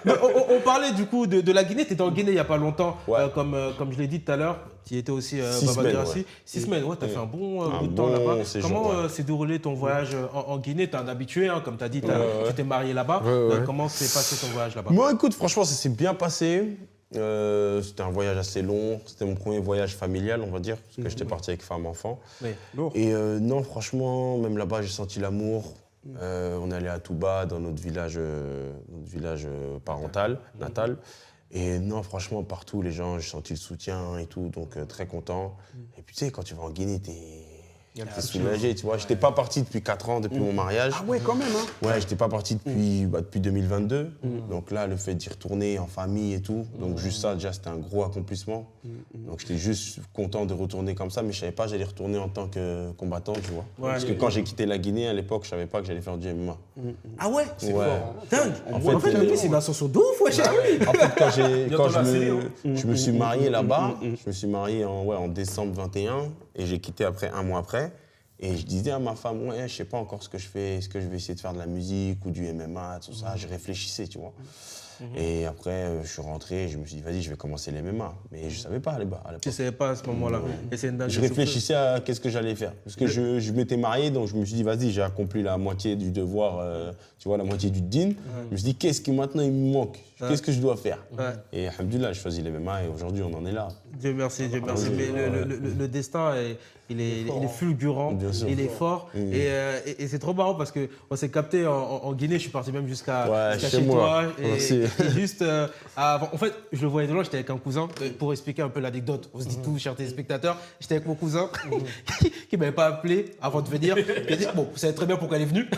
on parlait du coup de la Guinée. Tu étais en Guinée il n'y a pas longtemps, comme je l'ai dit tout à l'heure. Tu y étais aussi, Baba Girassi. 6 semaines, tu as fait un bon bout de temps là-bas. Comment s'est déroulé ton voyage en Guinée? Tu es un habitué, hein, comme tu as dit, tu t'es marié là-bas. Comment s'est passé ton voyage là-bas? Moi, écoute, franchement, ça s'est bien passé. C'était un voyage assez long. C'était mon premier voyage familial, on va dire, parce que j'étais parti avec femme, enfant. Et non, franchement, même là-bas, j'ai senti l'amour. On est allé à Touba, dans notre village parental, natal. Et non, franchement, partout, les gens, j'ai senti le soutien et tout, donc très content. Et puis, tu sais, quand tu vas en Guinée, t'es soulagé, tu vois. J'étais pas parti depuis 4 ans, depuis mon mariage. Ah ouais, quand même, hein. Ouais, j'étais pas parti depuis 2022. Donc là, le fait d'y retourner en famille et tout, donc juste ça, déjà, c'était un gros accomplissement. Donc j'étais juste content de retourner comme ça, mais je savais pas que j'allais retourner en tant que combattant, tu vois. Parce que quand j'ai quitté la Guinée, à l'époque, je savais pas que j'allais faire du MMA. Ah ouais? C'est fort. Dingue. En fait, c'est une ascension de ouf, wesh. En fait, quand je me suis marié là-bas, je me suis marié en décembre 21 et j'ai quitté après 1 mois après. Et je disais à ma femme, je sais pas encore ce que je fais, est-ce que je vais essayer de faire de la musique ou du MMA, tout ça. Je réfléchissais, tu vois. Et après, je suis rentré et je me suis dit, vas-y, je vais commencer les MMA. Mais je savais pas à l'époque. Tu savais pas à ce moment-là. Je réfléchissais à qu'est-ce que j'allais faire. Parce que je m'étais marié, donc je me suis dit, vas-y, j'ai accompli la moitié du devoir, tu vois, la moitié du din. Je me suis dit, qu'est-ce qui maintenant il me manque? Qu'est-ce que je dois faire? Et alhamdoulilah, j'ai choisi les MMA et aujourd'hui, on en est là. Dieu merci, Dieu merci. Mais le destin, il est fulgurant, il est fort. Et c'est trop marrant parce qu'on s'est capté en Guinée, je suis parti même jusqu'à chez toi. Et juste avant, en fait, je le voyais de loin, j'étais avec un cousin. Pour expliquer un peu l'anecdote, on se dit tout, chers téléspectateurs, j'étais avec mon cousin qui ne m'avait pas appelé avant de venir. Il a dit, bon, vous savez très bien pourquoi elle est venue.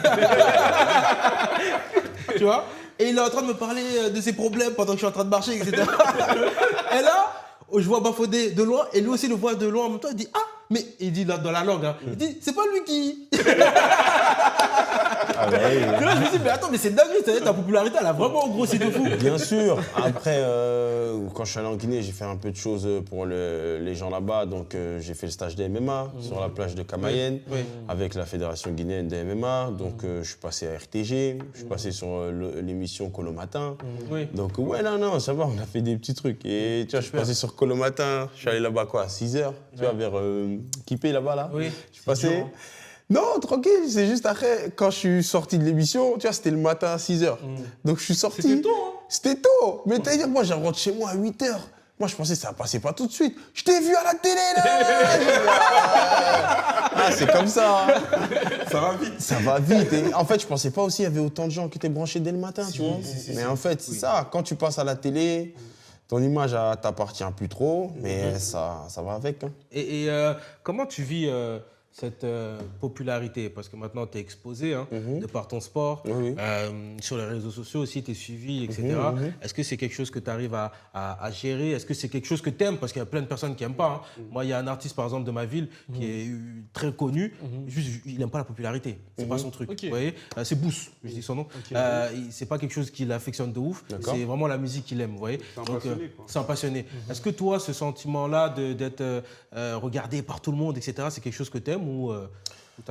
Tu vois? Et il est en train de me parler de ses problèmes pendant que je suis en train de marcher, etc. Et là, je vois Bafodé de loin, et lui aussi le voit de loin en même temps. Il dit, ah, mais il dit dans la langue, il dit, c'est pas lui qui. Ah ouais. Et là, je me dis, mais attends, mais c'est dingue, ta popularité, elle a vraiment grossi de fou. Bien sûr. Après, quand je suis allé en Guinée, j'ai fait un peu de choses pour les gens là-bas. Donc, j'ai fait le stage de MMA sur la plage de Camayen avec la Fédération guinéenne de MMA. Donc, je suis passé à RTG, je suis passé sur l'émission Colo Matin. Donc, non, ça va, on a fait des petits trucs. Et tu vois, je suis passé sur Colo Matin, je suis allé là-bas, à 6h, tu vois, vers Kipé, là-bas, là. Oui. Je suis passé. Non, tranquille, c'est juste après, quand je suis sorti de l'émission, tu vois, c'était le matin à 6h. Donc je suis sorti. C'était tôt, hein? C'était tôt. Mais t'as dire, moi, je rentre chez moi à 8h. Moi, je pensais que ça passait pas tout de suite. Je t'ai vu à la télé, là. C'est comme ça. Ça va vite. Ça va vite. Et en fait, je pensais pas aussi qu'il y avait autant de gens qui étaient branchés dès le matin, tu vois. Mais en fait, c'est ça. Quand tu passes à la télé, ton image t'appartient plus trop, mais ça va avec. Hein. Et comment tu vis cette popularité? Parce que maintenant, tu es exposé de par ton sport, sur les réseaux sociaux aussi, tu es suivi, etc. Est-ce que c'est quelque chose que tu arrives à gérer? Est-ce que c'est quelque chose que tu aimes? Parce qu'il y a plein de personnes qui n'aiment pas. Moi, il y a un artiste, par exemple, de ma ville qui est très connu, juste, il n'aime pas la popularité. C'est pas son truc. Vous voyez, c'est Boost, je dis son nom. C'est pas quelque chose qu'il affectionne de ouf. C'est vraiment la musique qu'il aime. Vous voyez, c'est un passionné. Est-ce que toi, ce sentiment-là d'être regardé par tout le monde, etc., c'est quelque chose que tu aimes ou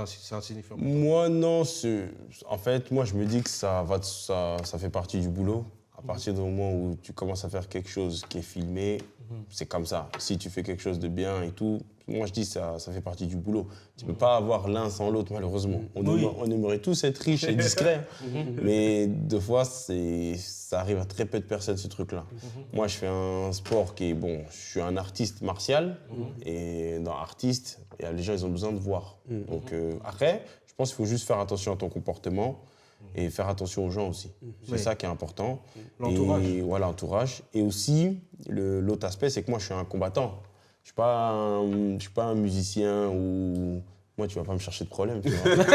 c'est insignifiant? Moi, non. En fait, moi, je me dis que ça fait partie du boulot. À partir du moment où tu commences à faire quelque chose qui est filmé, c'est comme ça. Si tu fais quelque chose de bien et tout, moi, je dis que ça fait partie du boulot. Tu ne peux pas avoir l'un sans l'autre, malheureusement. On aimerait tous être riches et discrets. Mais deux fois, ça arrive à très peu de personnes, ce truc-là. Moi, je fais un sport qui est, bon, je suis un artiste martial. Et dans artiste, les gens, ils ont besoin de voir. Donc après, je pense qu'il faut juste faire attention à ton comportement et faire attention aux gens aussi. C'est ça qui est important. L'entourage. Voilà, l'entourage. Et aussi, l'autre aspect, c'est que moi, je suis un combattant. Je ne suis pas un musicien ou... Moi, tu ne vas pas me chercher de problème, tu vois.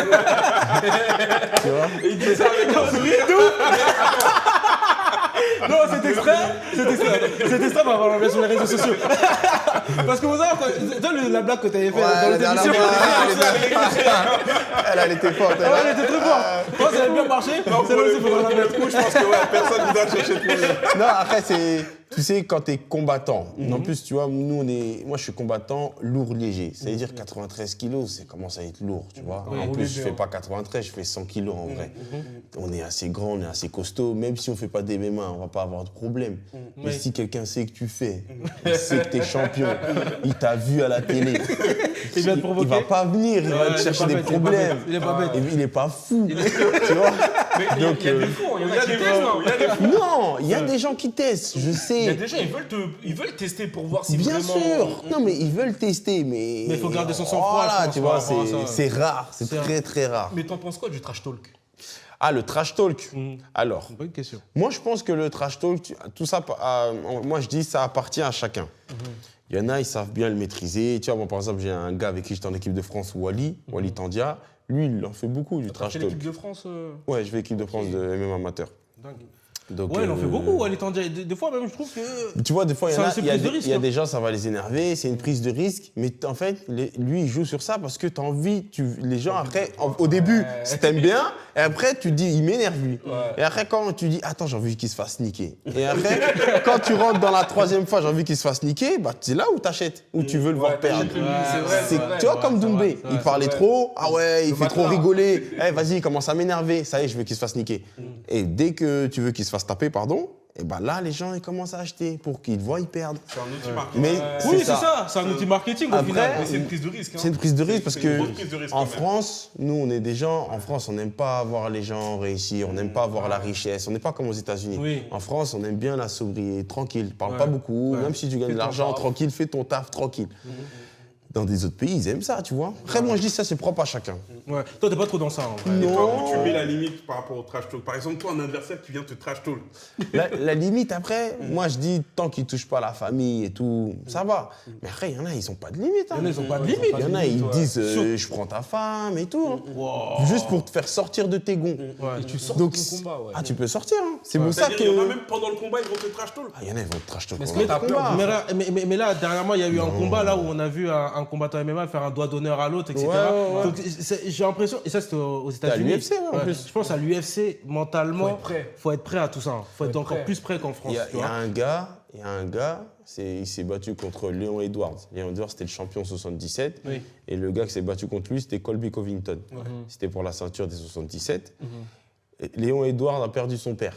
Tu vois? Il dit ça avec un sourire. Non, c'est extrait, on va l'enlever sur les réseaux sociaux. Parce que vous savez, la blague que tu avais faite dans les émissions, elle était forte. Elle était très forte. Moi, ça avait bien marché. C'est là aussi, il faudra la mettre. Je pense que personne ne doit chercher de problème. Non, après, tu sais, quand tu es combattant, en plus, tu vois, moi, je suis combattant lourd-léger. Ça veut dire 93 kilos, ça commence à être lourd, tu vois. En plus, je ne fais pas 93, je fais 100 kilos en vrai. On est assez grand, on est assez costaud. Même si on ne fait pas des MMA, on ne va pas avoir de problème. Mais si quelqu'un sait que tu fais, il sait que tu es champion, il t'a vu à la télé, il va te provoquer. Il va pas venir, il va te chercher des problèmes. Il est pas bête. Il n'est pas fou, tu vois. Mais il y a des fous, il y a des fous. Non, il y a des gens qui testent, je sais. Il y a des gens, ils veulent tester pour voir si bien vraiment... sûr. Non, mais ils veulent tester, mais il faut garder son sang-froid. Voilà, tu vois, c'est rare, c'est très très rare. Mais t'en penses quoi du trash talk? Ah, le trash talk. Alors, Bonne question. moi je pense que le trash talk, tout ça, moi je dis ça appartient à chacun. Il y en a, ils savent bien le maîtriser. Tu vois, moi par exemple, j'ai un gars avec qui j'étais en équipe de France, Wally Tandia. Lui, il en fait beaucoup du trash talk. l'équipe de France Ouais, je vais équipe de France de MMA amateur. Dingue. Donc, ouais, il en fait beaucoup, Wally Tandia. Des fois, même, je trouve que. Tu vois, des fois, il y a hein. des gens, ça va les énerver, c'est une prise de risque. Mais en fait, lui, il joue sur ça parce que tu as envie. Les gens, après, au début, t'aimes bien. Et après, tu dis, il m'énerve, lui. Et après, quand tu dis, attends, j'ai envie qu'il se fasse niquer. Et après, quand tu rentres dans la troisième fois, j'ai envie qu'il se fasse niquer, bah, c'est là où t'achètes, où tu veux le voir perdre. Tu vois, comme Doumbé, il parlait trop. Ah ouais, il fait trop rigoler. Eh, vas-y, il commence à m'énerver. Ça y est, je veux qu'il se fasse niquer. Et dès que tu veux qu'il se fasse taper, pardon, et ben là, les gens ils commencent à acheter pour qu'ils voient, ils perdent. C'est un outil marketing. Mais oui, c'est ça, c'est un outil marketing au final. Mais c'est une prise de risque. C'est une prise de risque parce que risque, en France, nous, on est des gens. En France, on n'aime pas voir les gens réussir, on n'aime pas voir la richesse, on n'est pas comme aux États-Unis. Oui. En France, on aime bien la sobriété, tranquille, parle pas beaucoup, même si tu gagnes de l'argent, tranquille, fais ton taf, tranquille. Dans des autres pays, ils aiment ça, tu vois. Après, moi, je dis ça, c'est propre à chacun. Ouais. Toi, t'es pas trop dans ça, en vrai. Et toi, où tu mets la limite par rapport au trash talk? Par exemple, toi, un adversaire qui vient te trash talk. La limite, après, moi, je dis, tant qu'ils touchent pas la famille et tout, ça va. Mais après, il y en a, ils ont pas de limite. Hein. Il y en a, ils ont pas de limite. Il y en a, ils disent, je prends ta femme et tout. Hein. Wow. Juste pour te faire sortir de tes gonds. Et tu sors Donc, ton combat, ouais. Ah, tu peux sortir. Hein. C'est pour ça que... Il y en a même pendant le combat, ils vont te trash talk. Ah, il y en a, ils vont te trash talk. Mais là, dernièrement, il y a eu un combat là où on a vu un combattant MMA faire un doigt d'honneur à l'autre, etc. Ouais. Donc j'ai l'impression, et ça c'était aux États-Unis. à l'UFC, en plus. Je pense à l'UFC, mentalement, faut être prêt à tout ça. Faut être encore plus prêt qu'en France. Il y a un gars, il s'est battu contre Léon Edwards. Léon Edwards, c'était le champion 77. Oui. Et le gars qui s'est battu contre lui, c'était Colby Covington. C'était pour la ceinture des 77. Et Léon Edwards a perdu son père.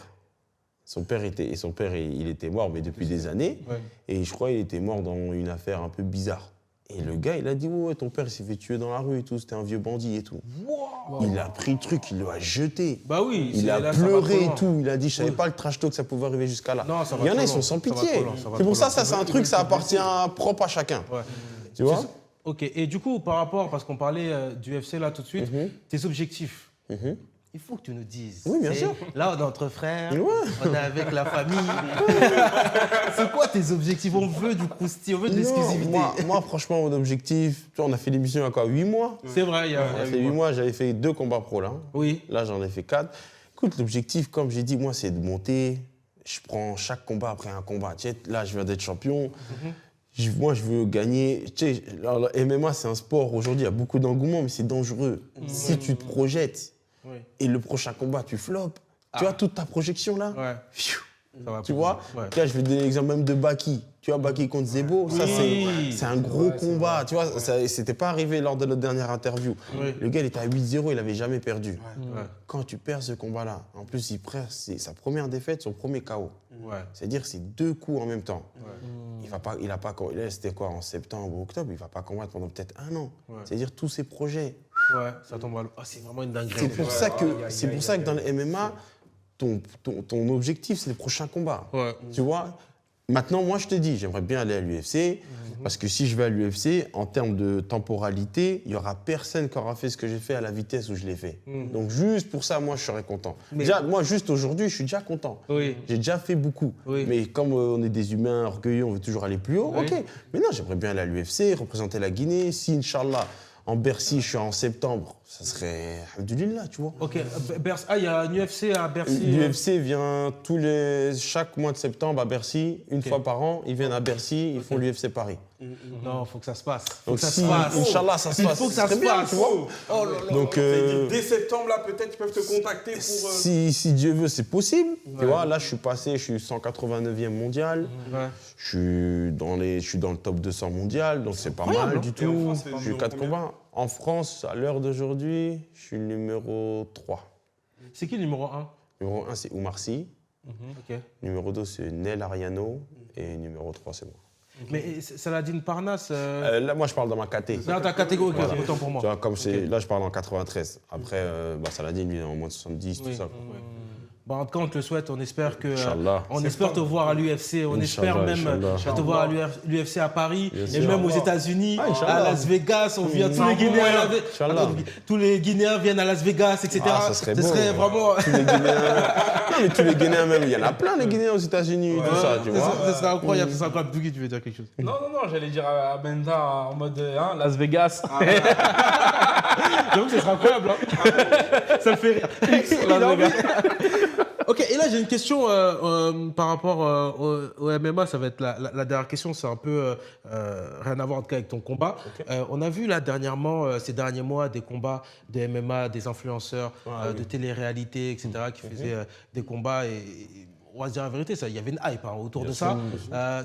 Son père, il était mort, mais depuis des années. Ouais. Et je crois qu'il était mort dans une affaire un peu bizarre. Et le gars, il a dit, ouais, ton père, il s'est fait tuer dans la rue et tout, c'était un vieux bandit et tout. Wow. Il a pris le truc, il l'a jeté. Bah oui. Il a pleuré et tout. Il a dit, je savais pas le trash talk, ça pouvait arriver jusqu'à là. Non, ça va. Il y en a, ils sont sans pitié. C'est pour ça, c'est un truc, ça appartient propre à chacun. Ouais. Tu vois? Ok. Et du coup, par rapport, parce qu'on parlait du UFC là tout de suite, tes objectifs, il faut que tu nous dises. Oui, bien sûr. Là, on est entre frères, Ouais. on est avec la famille. C'est quoi tes objectifs? On veut du croustillant, on veut de l'exclusivité. Moi, franchement, mon objectif, tu vois, on a fait l'émission il y a quoi, 8 mois? C'est vrai, il y a On a fait 8 mois, j'avais fait 2 combats pro là. Oui. Là, j'en ai fait 4. Écoute, l'objectif, comme j'ai dit, moi, c'est de monter. Je prends chaque combat après un combat. Tu sais, là, je viens d'être champion. Moi, je veux gagner. Tu sais, alors, le MMA, c'est un sport. Aujourd'hui, il y a beaucoup d'engouement, mais c'est dangereux. Si tu te projettes et le prochain combat, tu floppes, tu vois, toute ta projection là, Ouais. pfiou, Ça va tu pas. vois. Ouais. Là, je vais te donner l'exemple même de Baki. Tu vois, Baki contre Zebo, ça, c'est un gros combat. Tu vois, ça c'était pas arrivé lors de notre dernière interview. Oui. Le gars, il était à 8-0, il avait jamais perdu. Ouais. Quand tu perds ce combat-là, en plus, il perd sa première défaite, son premier KO. Ouais. C'est-à-dire, c'est 2 coups en même temps. Il a pas, là, c'était quoi, en septembre ou octobre, il va pas combattre pendant peut-être 1 an. Ouais. C'est-à-dire, tous ses projets. Ouais, ça tombe à l'eau. Ah, c'est vraiment une dinguerie. C'est pour ça que dans le MMA, ton objectif, c'est le prochain combat. Ouais. Tu vois? Maintenant, moi, je te dis, j'aimerais bien aller à l'UFC, parce que si je vais à l'UFC, en termes de temporalité, il n'y aura personne qui aura fait ce que j'ai fait à la vitesse où je l'ai fait. Donc, juste pour ça, moi, je serais content. Déjà, moi, juste aujourd'hui, je suis déjà content. Oui. J'ai déjà fait beaucoup. Oui. Mais comme on est des humains orgueilleux, on veut toujours aller plus haut, Oui. ok. Mais non, j'aimerais bien aller à l'UFC, représenter la Guinée. Si, Inch'Allah, en Bercy, je suis en septembre, ça serait Alhamdulillah, tu vois. Ok, il y a un UFC à Bercy. L'UFC vient chaque mois de septembre à Bercy, une fois par an. Ils viennent à Bercy, ils font l'UFC Paris. Non, il faut que ça se passe. Donc si, Inch'Allah, ça se passe. Il faut que ça se bien, passe. tu vois. Oh là là. Donc, Dès septembre, là, peut-être ils peuvent te contacter pour. si Dieu veut, c'est possible. Tu vois, là, je suis 189e mondial. Ouais. Je suis dans le top 200 mondial, donc c'est pas mal du Et en tout. France, c'est le J'ai eu numéro 4 combien combats. En France, à l'heure d'aujourd'hui, je suis le numéro 3. C'est qui le numéro 1? Numéro 1, c'est Oumar Sy. Ok. Numéro 2, c'est Nel Ariano. Et numéro 3, c'est moi. Mais Saladin Parnasse. Là, moi, je parle dans ma caté. Dans ta catégorie, Voilà. autant pour moi. Tu vois, comme là, je parle en 93. Après, Saladin, lui, en moins de 70, tout ça. quoi. Bon, en tout cas, on te le souhaite. On espère que. Inch'Allah. On espère te voir à l'UFC. On espère même te voir à l'UFC à Paris et même aux États-Unis, à Las Vegas. On vient tous les Guinéens. Tous les Guinéens viennent à Las Vegas, etc. Ah, ça serait beau. Ce serait vraiment. Tous les Guinéens. Non, mais tous les Guinéens, même. Il y en a plein, les Guinéens aux États-Unis, tout ça, tu vois. Ce serait incroyable. Ce serait incroyable. Dougie, tu veux dire quelque chose? Non, j'allais dire à Benda en mode Las Vegas. Donc, ce serait incroyable. Hein. Ça me fait rire. Las Vegas. Ok, et là j'ai une question par rapport au MMA, ça va être la dernière question, c'est un peu rien à voir en tout cas avec ton combat. Okay. On a vu là dernièrement, ces derniers mois, des combats de MMA, des influenceurs de télé-réalité, etc., qui faisaient des combats et on va se dire la vérité, il y avait une hype autour de ça.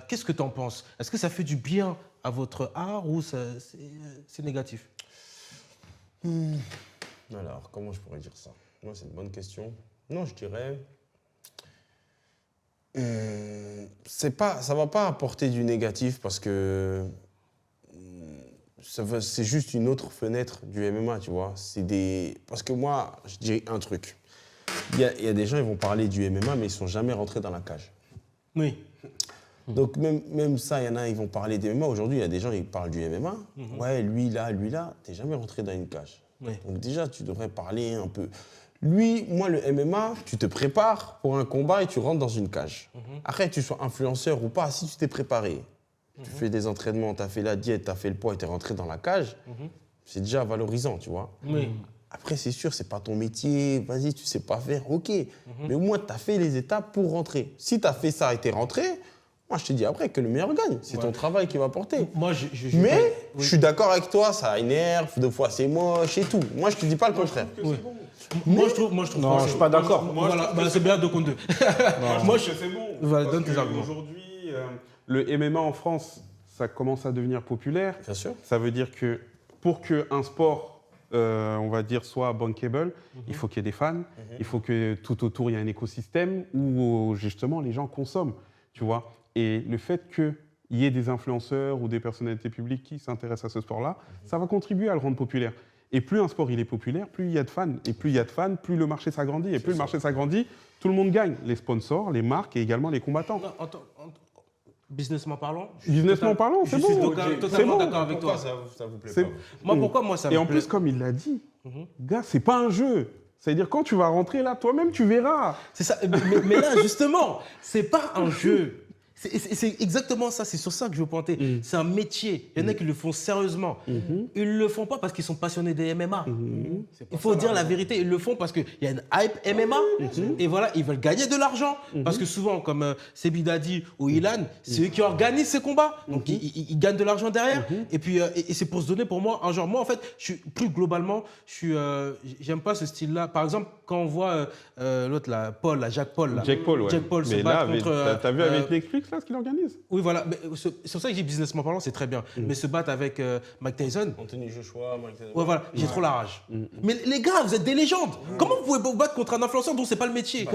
Qu'est-ce que tu en penses? Est-ce que ça fait du bien à votre art ou c'est négatif? Alors, comment je pourrais dire ça? Moi, c'est une bonne question. Non, je dirais, ça va pas apporter du négatif parce que c'est juste une autre fenêtre du MMA, tu vois. Parce que moi, je dirais un truc. Il y a des gens, ils vont parler du MMA, mais ils sont jamais rentrés dans la cage. Oui. Donc même ça, il y en a, ils vont parler du MMA. Aujourd'hui, il y a des gens, ils parlent du MMA. Ouais, lui là, t'es jamais rentré dans une cage. Oui. Donc déjà, tu devrais parler un peu. Moi, le MMA, tu te prépares pour un combat et tu rentres dans une cage. Après, que tu sois influenceur ou pas, si tu t'es préparé, tu fais des entraînements, tu as fait la diète, tu as fait le poids et tu es rentré dans la cage, c'est déjà valorisant, tu vois. Oui. Après, c'est sûr, c'est pas ton métier, vas-y, tu sais pas faire, ok. Mais au moins, tu as fait les étapes pour rentrer. Si tu as fait ça et tu es rentré, moi, je te dis après que le meilleur gagne. C'est ton travail qui va porter. Moi, Mais je suis d'accord avec toi, ça énerve, des fois c'est moche et tout. Moi, je te dis pas le contraire. Moi, je trouve. Non, je suis pas d'accord. Voilà, c'est bien 2 contre 2. Moi, je c'est bon. Voilà, Parce donne tes que arguments. aujourd'hui, le MMA en France, ça commence à devenir populaire. Bien sûr. Ça veut dire que pour qu'un sport, on va dire, soit bankable, il faut qu'il y ait des fans, il faut que tout autour, il y ait un écosystème où justement les gens consomment, tu vois. Et le fait qu'il y ait des influenceurs ou des personnalités publiques qui s'intéressent à ce sport-là, ça va contribuer à le rendre populaire. Et plus un sport il est populaire, plus il y a de fans. Et plus il y a de fans, plus le marché s'agrandit. Et plus le marché s'agrandit, tout le monde gagne. Les sponsors, les marques et également les combattants. Businessment parlant. Businessment parlant, c'est bon. Je suis totalement d'accord avec toi. Ça vous plaît C'est- pas Moi, pourquoi moi ça me Et en plaît plus, comme il l'a dit, gars, c'est pas un jeu. Ça veut dire quand tu vas rentrer là, toi-même, tu verras. C'est ça. Mais là, justement, c'est pas un jeu. C'est exactement ça, c'est sur ça que je veux pointer. C'est un métier. Il y en a qui le font sérieusement. Ils ne le font pas parce qu'ils sont passionnés des MMA. Il faut dire la vérité, ils le font parce qu'il y a une hype MMA et voilà, ils veulent gagner de l'argent. Parce que souvent, comme Sebi Dadi ou Ilan, c'est eux qui organisent ces combats. Donc ils gagnent de l'argent derrière. Et puis et c'est pour se donner pour moi un genre. Moi, en fait, plus globalement, j'aime pas ce style-là. Par exemple, quand on voit l'autre là, Jacques Paul. Là. Jake Paul, ouais. Jake Paul se mais bat là, contre. t'as vu avec Netflix, là, ce qu'il organise? Oui, voilà. C'est pour ça que j'ai businessment parlant, c'est très bien. Mais se battre avec Mike Tyson. Anthony Joshua, Mike Tyson. Ouais, voilà, j'ai trop la rage. Mais les gars, vous êtes des légendes. Comment vous pouvez vous battre contre un influenceur dont c'est pas le métier?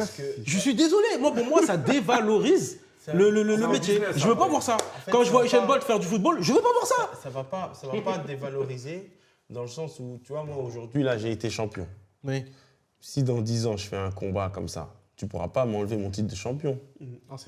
Je suis désolé. Pour moi, ça dévalorise le métier. Je veux pas voir ça. Quand je vois Usain Bolt faire du football, je veux pas voir ça. Ça va pas dévaloriser dans le sens où, tu vois, moi aujourd'hui, là, j'ai été champion. Oui. Si dans 10 ans, je fais un combat comme ça, tu ne pourras pas m'enlever mon titre de champion.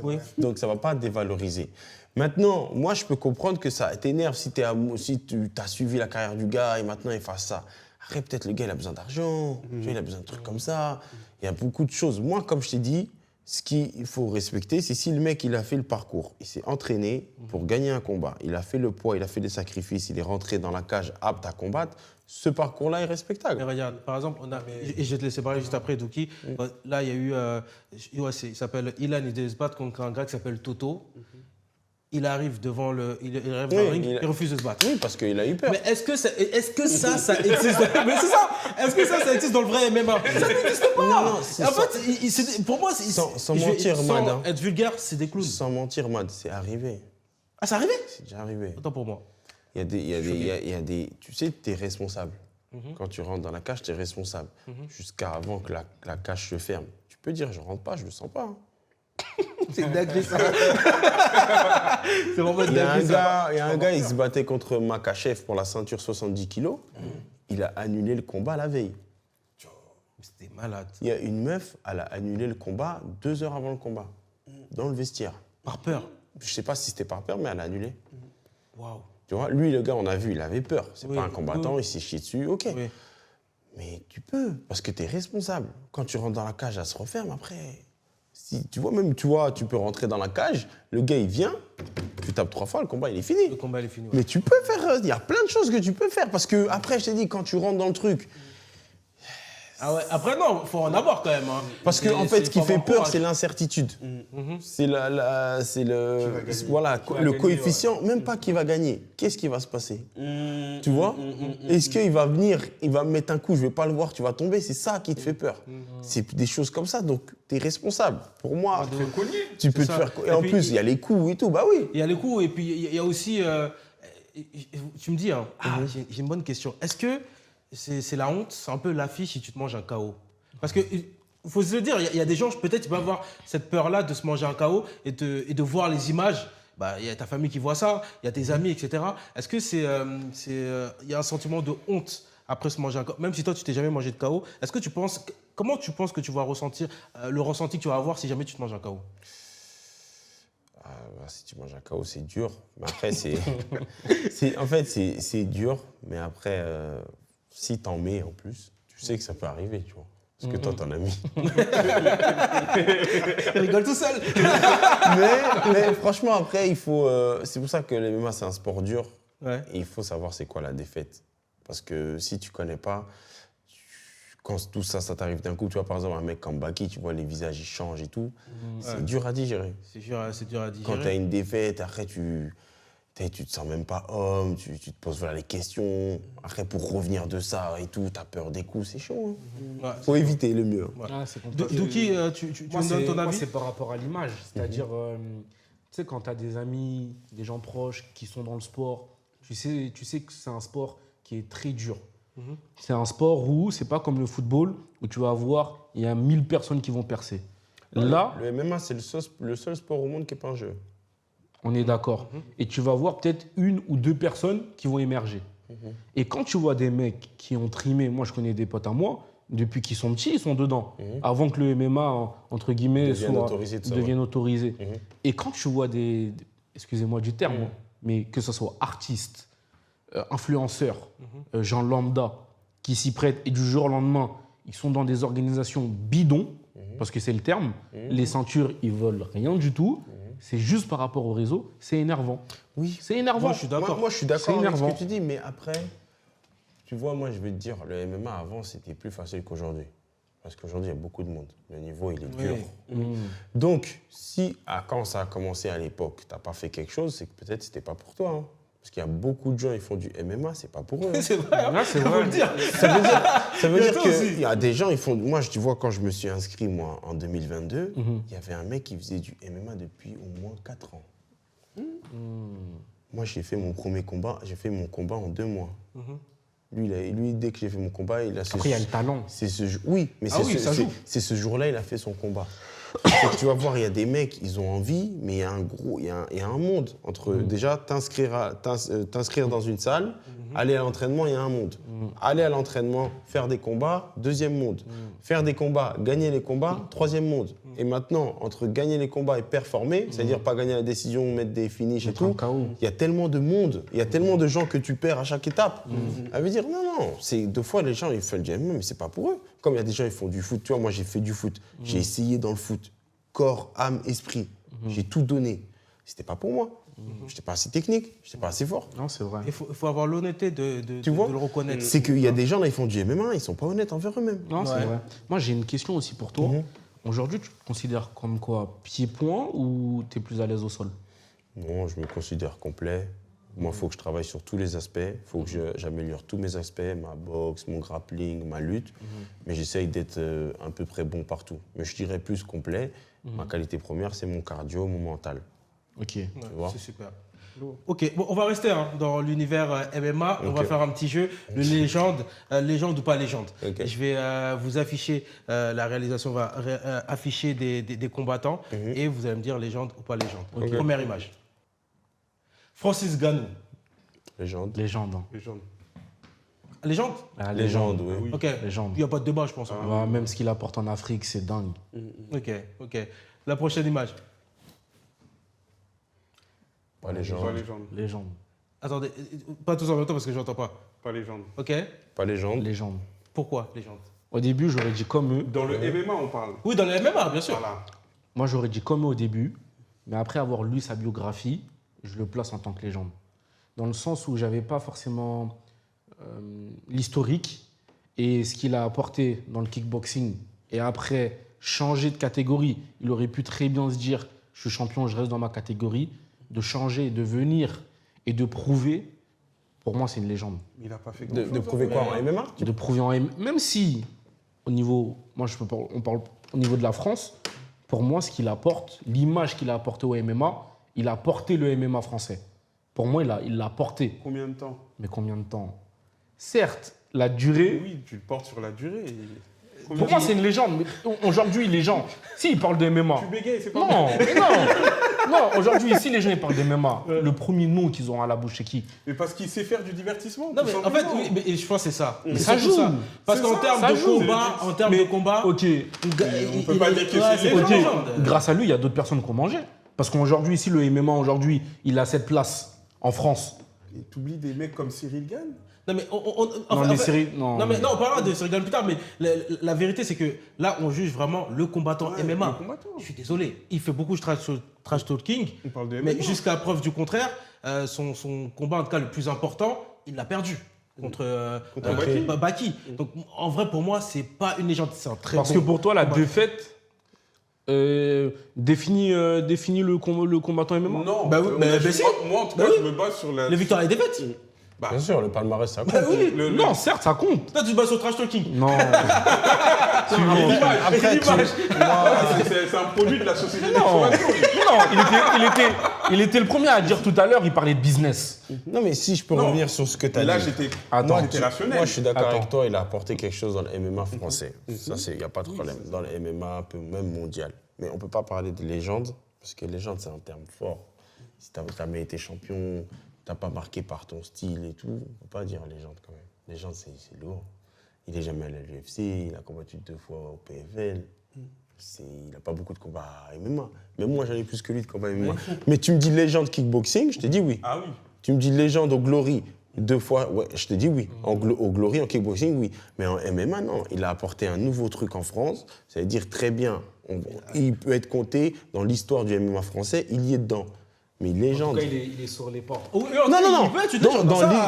Oui. Donc, ça ne va pas dévaloriser. Maintenant, moi, je peux comprendre que ça t'énerve si tu as suivi la carrière du gars et maintenant il fasse ça. Après, peut-être le gars, il a besoin d'argent, tu vois, il a besoin de trucs comme ça. Il y a beaucoup de choses. Moi, comme je t'ai dit, ce qu'il faut respecter, c'est si le mec, il a fait le parcours, il s'est entraîné pour gagner un combat, il a fait le poids, il a fait des sacrifices, il est rentré dans la cage apte à combattre, ce parcours-là est respectable. Mais regarde, par exemple, et je vais te laisser parler juste après, Douki. Là, il y a eu, il s'appelle Ilan, il devait se battre contre un gars qui s'appelle Toto. Il arrive devant le ring, il refuse de se battre. Oui, parce qu'il a eu peur. Mais est-ce que ça existe? Mais c'est ça. Est-ce que ça existe dans le vrai MMA? Ça n'existe pas. Non, en fait, pour moi, sans mentir, Mad. Sans être vulgaire, c'est des clowns. Sans mentir, Mad, c'est arrivé. Ah, c'est arrivé? C'est déjà arrivé. Autant pour moi. Il y a des, tu sais, tu es responsable. Quand tu rentres dans la cage, tu es responsable. Jusqu'à avant que la cage se ferme. Tu peux dire, je rentre pas, je le sens pas. Hein. C'est dingue ça. C'est vraiment dingue. Il y a un gars, il se battait contre Makachev pour la ceinture 70 kilos. Il a annulé le combat la veille. C'était malade. Il y a une meuf, elle a annulé le combat 2 heures avant le combat. Dans le vestiaire. Par peur? Je sais pas si c'était par peur, mais elle a annulé. Waouh. Tu vois, lui, le gars, on a vu, il avait peur. C'est pas un combattant, il s'est chié dessus, ok. Oui. Mais tu peux, parce que tu es responsable. Quand tu rentres dans la cage, elle se referme après. Si, tu vois, tu peux rentrer dans la cage, le gars, il vient, tu tapes 3 fois, le combat, il est fini. Le combat, il est fini, ouais. Mais tu peux faire, il y a plein de choses que tu peux faire, parce que après, je t'ai dit, quand tu rentres dans le truc... Ah ouais. Après, non, il faut en avoir quand même. Hein. Parce que, en fait, ce qui fait peur, c'est l'incertitude. C'est le coefficient, même pas qui va gagner. Qu'est-ce qui va se passer? Tu vois? Est-ce qu'il va venir, il va me mettre un coup, je vais pas le voir, tu vas tomber? C'est ça qui te fait peur. C'est des choses comme ça, donc tu es responsable. Pour moi, tu peux te faire... Et en plus, il y a les coups et tout, bah oui. Il y a les coups, et puis il y a aussi... tu me dis, hein, j'ai une bonne question. Est-ce que c'est la honte, c'est un peu l'affiche si tu te manges un KO? Parce que faut se le dire, il y a des gens, peut-être, qui peuvent avoir cette peur-là de se manger un KO et de voir les images. Il y a ta famille qui voit ça, il y a tes amis, etc. Est-ce que il y a un sentiment de honte après se manger un KO? Même si toi, tu t'es jamais mangé de KO, comment tu penses que tu vas ressentir le ressenti que tu vas avoir si jamais tu te manges un KO? Si tu manges un KO, c'est dur. Mais après, en fait, c'est dur, mais après... Si t'en mets en plus, tu sais que ça peut arriver, tu vois. Parce que toi, t'en as mis. Il rigole tout seul. mais franchement, après, il faut... c'est pour ça que le MMA, c'est un sport dur. Ouais. Et il faut savoir c'est quoi la défaite. Parce que si tu connais pas, quand tout ça t'arrive d'un coup, tu vois, par exemple, un mec comme Baki, tu vois, les visages, ils changent et tout. C'est dur à digérer. C'est dur à digérer. Quand t'as une défaite, après, tu te sens même pas homme, tu te poses les questions. Après, pour revenir de ça et tout, t'as peur des coups, c'est chaud. Hein. Faut éviter le mieux. Ouais. Douki, tu me donnes ton avis? Moi, c'est par rapport à l'image. C'est-à-dire, tu sais, quand tu as des amis, des gens proches qui sont dans le sport, tu sais que c'est un sport qui est très dur. C'est un sport où c'est pas comme le football, où tu vas avoir, il y a 1000 personnes qui vont percer. Là, le MMA, c'est le seul sport au monde qui n'est pas un jeu. On est d'accord. Et tu vas voir peut-être 1 ou 2 personnes qui vont émerger. Et quand tu vois des mecs qui ont trimé, moi je connais des potes à moi, depuis qu'ils sont petits, ils sont dedans. Avant que le MMA, entre guillemets, devienne autorisé. Et quand tu vois excusez-moi du terme, mais que ce soit artistes, influenceurs, gens lambda, qui s'y prêtent et du jour au lendemain, ils sont dans des organisations bidons, parce que c'est le terme. Les ceintures, ils veulent rien du tout. C'est juste par rapport au réseau. C'est énervant. Oui. C'est énervant. Moi, je suis d'accord. Moi, je suis d'accord avec ce énervant. que tu dis, mais après, tu vois, moi, je vais te dire, le MMA avant, c'était plus facile qu'aujourd'hui. Parce qu'aujourd'hui, il y a beaucoup de monde. Le niveau, il est dur. Donc, si, quand ça a commencé à l'époque, tu n'as pas fait quelque chose, c'est que peut-être ce n'était pas pour toi. Hein. Parce qu'il y a beaucoup de gens qui font du MMA, c'est pas pour eux. Hein. C'est vrai, hein. C'est vrai. Faut le dire. Ça veut dire qu'il y a des gens, ils font. Moi, tu vois, quand je me suis inscrit, moi, en 2022, il y avait un mec qui faisait du MMA depuis au moins 4 ans. Moi, j'ai fait mon premier combat, j'ai fait mon combat en 2 mois. Lui, dès que j'ai fait mon combat, il a... Après, il y a le talent. Oui, mais c'est ce jour-là, il a fait son combat. Tu vas voir, il y a des mecs, ils ont envie, mais il y a un monde entre déjà t'inscrire dans une salle, aller à l'entraînement, il y a un monde. Aller à l'entraînement, faire des combats, deuxième monde. Faire des combats, gagner les combats, troisième monde. Et maintenant, entre gagner les combats et performer, c'est-à-dire pas gagner la décision, mettre des finishes et tout, il y a tellement de monde, il y a tellement de gens que tu perds à chaque étape. Ça veut dire, non, c'est 2 fois les gens, ils font du MMA, mais c'est pas pour eux. Comme il y a des gens, ils font du foot. Tu vois, moi, j'ai fait du foot. J'ai essayé dans le foot. Corps, âme, esprit. J'ai tout donné. C'était pas pour moi. Je n'étais pas assez technique, je n'étais pas assez fort. Non, c'est vrai. Il faut avoir l'honnêteté de le reconnaître. C'est qu'il y a des gens, là, ils font du MMA, ils sont pas honnêtes envers eux-mêmes. Non, c'est vrai. Moi, j'ai une question aussi pour toi. Aujourd'hui, tu te considères comme quoi? Pied-point ou tu es plus à l'aise au sol? Non, je me considère complet. Moi, il faut que je travaille sur tous les aspects. Il faut que j'améliore tous mes aspects, ma boxe, mon grappling, ma lutte. Mais j'essaye d'être à peu près bon partout. Mais je dirais plus complet. Ma qualité première, c'est mon cardio, mon mental. Ok. Ouais, c'est super. Ok, bon, on va rester dans l'univers MMA. On va faire un petit jeu, le légende ou pas légende. Je vais vous afficher, la réalisation va afficher des combattants et vous allez me dire légende ou pas légende. Première image. Francis Ngannou. Légende. Légende. Légende? Ah, Légende, oui. Ok, Légende. il n'y a pas de débat, je pense. Même ce qu'il apporte en Afrique, c'est dingue. Ok. La prochaine image. Pas légende. Légende. Attendez, pas tous en même temps parce que je n'entends pas. Pas légende. Ok. Pas légende. Légende. Pourquoi légende? Au début, j'aurais dit comme eux. Dans le MMA, on parle. Oui, dans le MMA, bien sûr. Voilà. Moi, j'aurais dit comme eux au début. Mais après avoir lu sa biographie, je le place en tant que légende. Dans le sens où je n'avais pas forcément l'historique et ce qu'il a apporté dans le kickboxing. Et après, changer de catégorie. Il aurait pu très bien se dire, je suis champion, je reste dans ma catégorie. De changer, de venir et de prouver, pour moi, c'est une légende. Il n'a pas fait De prouver quoi en MMA? De prouver en MMA. Même si, au niveau, on parle au niveau de la France, pour moi, ce qu'il apporte, l'image qu'il a apportée au MMA, il a porté le MMA français. Pour moi, il l'a porté. Combien de temps? Mais combien de temps? Certes, la durée... Oui, tu le portes sur la durée. Pour moi, c'est une légende. Mais aujourd'hui, les gens, s'ils parlent de MMA... Tu bégayes, c'est pas Non, mais non. Non, aujourd'hui, si les gens ils parlent de MMA, le premier nom qu'ils ont à la bouche, c'est qui? Mais parce qu'il sait faire du divertissement. Non, mais en fait, oui, mais je pense que c'est ça. Mais ça joue. Parce qu'en termes de combat, Ok. On peut pas dire que c'est Ok. légende. Grâce à lui, il y a d'autres personnes qui ont mangé. Parce qu'aujourd'hui, si le MMA, aujourd'hui, il a cette place en France. Et t'oublies des mecs comme Cyril Gane. Non, mais Non, mais on parlera de Cyril Gane plus tard, mais la vérité, c'est que là, on juge vraiment le combattant MMA. Le combattant. Je suis désolé, il fait beaucoup de trash talking, On parle de mais MMA. jusqu'à preuve du contraire, son combat, en tout cas le plus important, il l'a perdu contre Baki. Donc, en vrai, pour moi, c'est pas une légende, c'est un très Parce bon que pour toi, la combattant. défaite définit le combattant MMA. Non. Bah oui, mais si. Moi, en tout Bah cas, oui. je me base sur la... Les victoires et les défaites. Bien sûr, le palmarès, ça compte. Bah oui. Non, certes, ça compte. Toi, tu te bases sur trash talking. Non. Après, C'est un produit de la société Non, d'information. il était le premier à dire tout à l'heure, il parlait de business. Non, mais si je peux revenir sur ce que tu as dit. Là, j'étais rationnel. Moi, je suis d'accord Attends. avec toi, il a apporté quelque chose dans le MMA français. Ça, il n'y a pas de problème. Dans le MMA, un peu même mondial. Mais on ne peut pas parler de légende, parce que légende, c'est un terme fort. Si tu n'as jamais été champion, tu n'as pas marqué par ton style et tout, on ne peut pas dire légende quand même. Légende, c'est lourd. Il n'est jamais allé à l'UFC, il a combattu 2 fois au PFL. Il n'a pas beaucoup de combats à MMA. Même moi, j'en ai plus que lui de combats à MMA. Mais tu me dis légende kickboxing, je te dis oui. Ah oui. Tu me dis légende au Glory, 2 fois, ouais, je te dis oui. Au Glory, en kickboxing, oui. Mais en MMA, non. Il a apporté un nouveau truc en France. Ça veut dire très bien. Il peut être compté dans l'histoire du MMA français, il y est dedans. Mais légende. En tout cas, il est sur les portes. Non.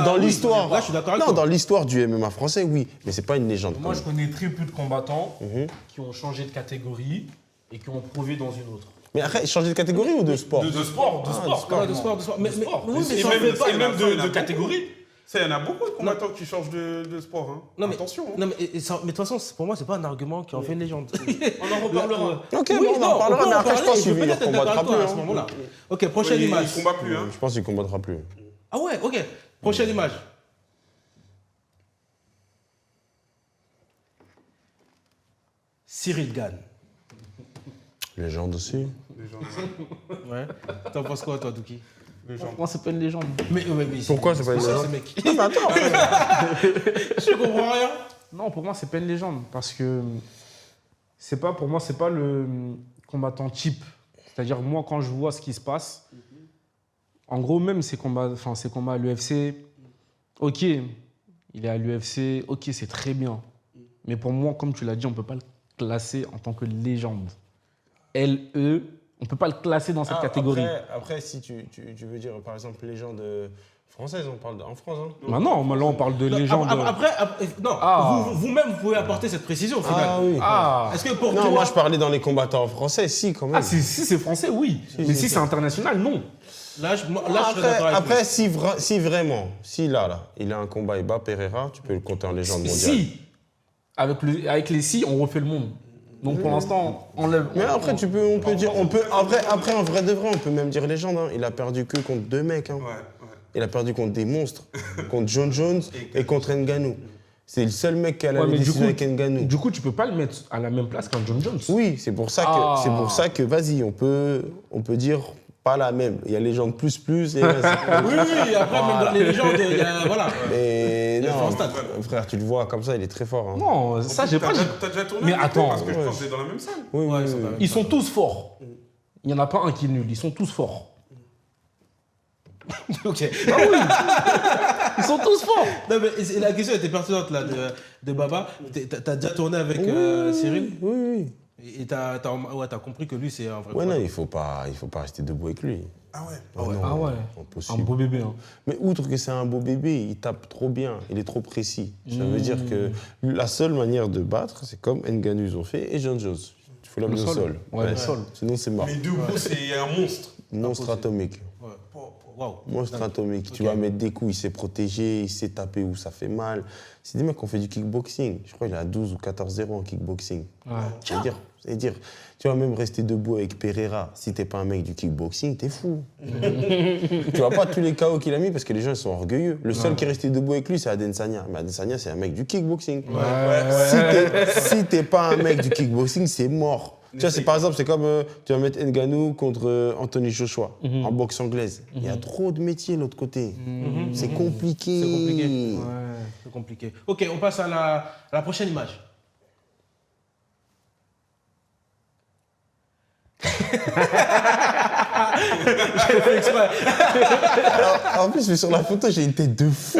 Dans l'histoire. Là, je suis d'accord avec toi. toi. Dans l'histoire du MMA français, oui. Mais c'est pas une légende. Moi, je connais très peu de combattants qui ont changé de catégorie et qui ont prouvé dans une autre. Mais après, changer de catégorie ou de sport? De sport. De sport. Mais même de catégorie. Il y en a beaucoup de combattants qui changent de sport. Hein. Non, mais, attention. Hein. Non, mais de toute façon, pour moi, c'est pas un argument qui en fait une légende. On en reparlera. Ok, on en reparlera, mais après, je pense qu'il ne combattra plus. À ce moment-là. Ok, prochaine image. Il ne combat plus. Hein. Je pense qu'il ne combattra plus. Ah ouais, ok. Prochaine image. Cyril Gane. Légende aussi. Ouais. T'en penses quoi, toi, Douki? Moi, c'est pas une légende. Mais pourquoi c'est pas une légende? Non, mais attends. Je comprends rien. Non, pour moi, c'est pas une légende parce que pour moi, c'est pas le combattant type. C'est-à-dire, moi, quand je vois ce qui se passe, en gros, même ces combats à l'UFC, ok, il est à l'UFC, ok, c'est très bien. Mais pour moi, comme tu l'as dit, on peut pas le classer en tant que légende. LE, on peut pas le classer dans cette catégorie. Après, si tu veux dire, par exemple, légende française, on parle en France. Hein. Bah non, là, on parle de légende. Vous-même, vous pouvez apporter cette précision au final. Ah oui. Est-ce que pour non, toi... moi, je parlais dans les combattants français, si, quand même. Ah, si c'est français, oui. Mais si c'est international, non. Là, je suis d'accord avec après, si vraiment, il a un combat et bat Pereira, tu peux le compter en légende mondiale. Si. Avec les si, on refait le monde. Donc pour l'instant, on enlève. Mais après, après, en vrai de vrai, on peut même dire légende. Hein. Il a perdu que contre 2 mecs. Hein. Ouais. Il a perdu contre des monstres, contre John Jones et contre Ngannou. C'est le seul mec qui a la décision avec Ngannou. Du coup, tu peux pas le mettre à la même place qu'un John Jones. Oui, c'est pour ça que vas-y, on peut dire pas la même. Il y a légende plus et vas-y. Oui, après, même dans les légendes, il y a... Voilà. Mais non, frère, tu le vois comme ça, il est très fort. Hein. Non, ça, j'ai pas... T'as déjà tourné Mais avec attends, eux parce que je pense que c'est dans la même salle. Oui. Ils sont tous forts. Il n'y en a pas un qui est nul. Ils sont tous forts. Ok. Ah oui. Ils sont tous forts. Non, mais la question était pertinente là, de Baba. T'as déjà tourné avec Cyril? Oui. Et t'as compris que lui, c'est un vrai. Ouais, non, il faut pas rester debout avec lui. Ah ouais. Ah ouais. Impossible. Un beau bébé. Hein. Mais outre que c'est un beau bébé, il tape trop bien, il est trop précis. Ça veut dire que la seule manière de battre, c'est comme Ngannou ils ont fait et John Jones. Tu fous la main au sol. Ouais, le sol. Sinon, c'est mort. Mais debout, c'est un monstre. Monstre atomique. Wow. Monstre atomique. Okay. Tu vas mettre des coups, il sait protéger, il sait taper où ça fait mal. C'est des mecs qui ont fait du kickboxing. Je crois qu'il a 12 ou 14-0 en kickboxing. Ouais. C'est-à-dire, tu vas même rester debout avec Pereira. Si t'es pas un mec du kickboxing, t'es fou. Tu vois pas tous les KO qu'il a mis parce que les gens ils sont orgueilleux. Le seul qui est resté debout avec lui, c'est Adesanya. Mais Adesanya, c'est un mec du kickboxing. Si t'es pas un mec du kickboxing, c'est mort. Tu vois, par exemple, c'est comme tu vas mettre Ngannou contre Anthony Joshua en boxe anglaise. Il y a trop de métiers de l'autre côté. C'est compliqué. C'est compliqué. Ouais, c'est compliqué. Ok, on passe à la prochaine image. J'ai fait exprès. Alors, en plus, sur la photo, j'ai une tête de fou.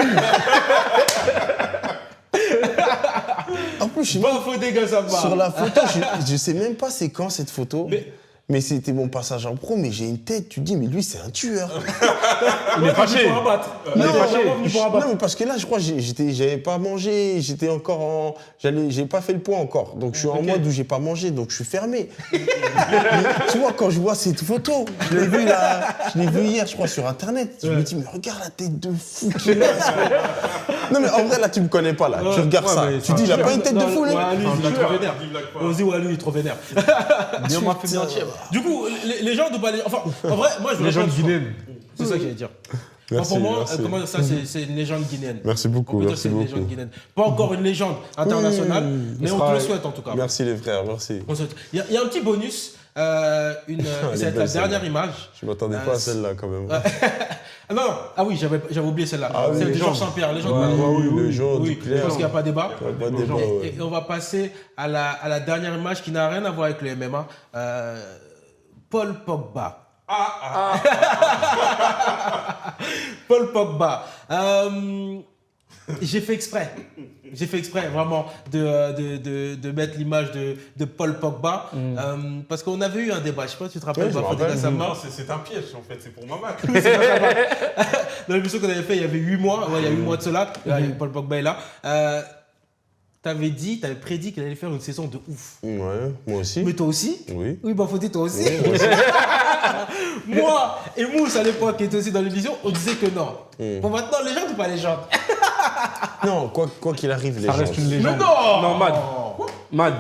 En plus, je sais pas faux dégâts, ça va. Sur la photo, je sais même pas c'est quand cette photo. Mais c'était mon passage en pro, mais j'ai une tête, tu te dis, mais lui, c'est un tueur. Il est fâché. Non, mais parce que là, je crois que j'avais pas mangé, j'étais encore en... J'ai pas fait le point encore. Donc, je suis en mode où j'ai pas mangé, donc je suis fermé. Mais, tu vois, quand je vois cette photo, je l'ai vue hier, je crois, sur Internet. Je me dis, mais regarde la tête de fou qu'il a. Non, mais en vrai, là, tu me connais pas, là. Tu regardes ça. Tu dis, il a pas une tête de fou, là. Lui, il est trop vénère. Vas-y, lui, il est trop vénère. Bien, moi, fait bien tiens. Du coup, les gens de Balé. Enfin, en vrai, moi, je légende guinéenne. C'est ça que j'allais dire. Merci, pour moi, comment ça, c'est une légende guinéenne. Merci beaucoup. On peut dire que c'est une légende guinéenne. Pas encore une légende internationale, mais on te le souhaite en tout cas. Merci les frères, merci. Il y a un petit bonus. C'est la dernière image. Je m'attendais pas à celle-là quand même. Non, ah oui, j'avais oublié celle-là. Ah, celle oui, de Georges Saint-Pierre, légende. Oui, je pense qu'il n'y a pas de débat. Pas de débat, et on va passer à la dernière image qui n'a rien à voir avec le MMA. Paul Pogba. Paul Pogba. J'ai fait exprès. J'ai fait exprès vraiment de mettre l'image de Paul Pogba parce qu'on avait eu un débat. Je ne sais pas si tu te rappelles. Non, c'est un piège en fait, c'est pour ma marque. Dans l'émission qu'on avait fait il y avait 8 mois, il y a 8 mois de cela, Paul Pogba est là. T'avais prédit qu'il allait faire une saison de ouf. Ouais, moi aussi. Mais toi aussi? Oui. Oui, faut dire toi aussi. Oui, moi aussi. Moi et Mousse à l'époque qui était aussi dans l'émission, on disait que non. Bon, maintenant, légende ou pas légende? Non, quoi qu'il arrive, Ça légende. reste une légende. Mais non! Non, Mad. Mad.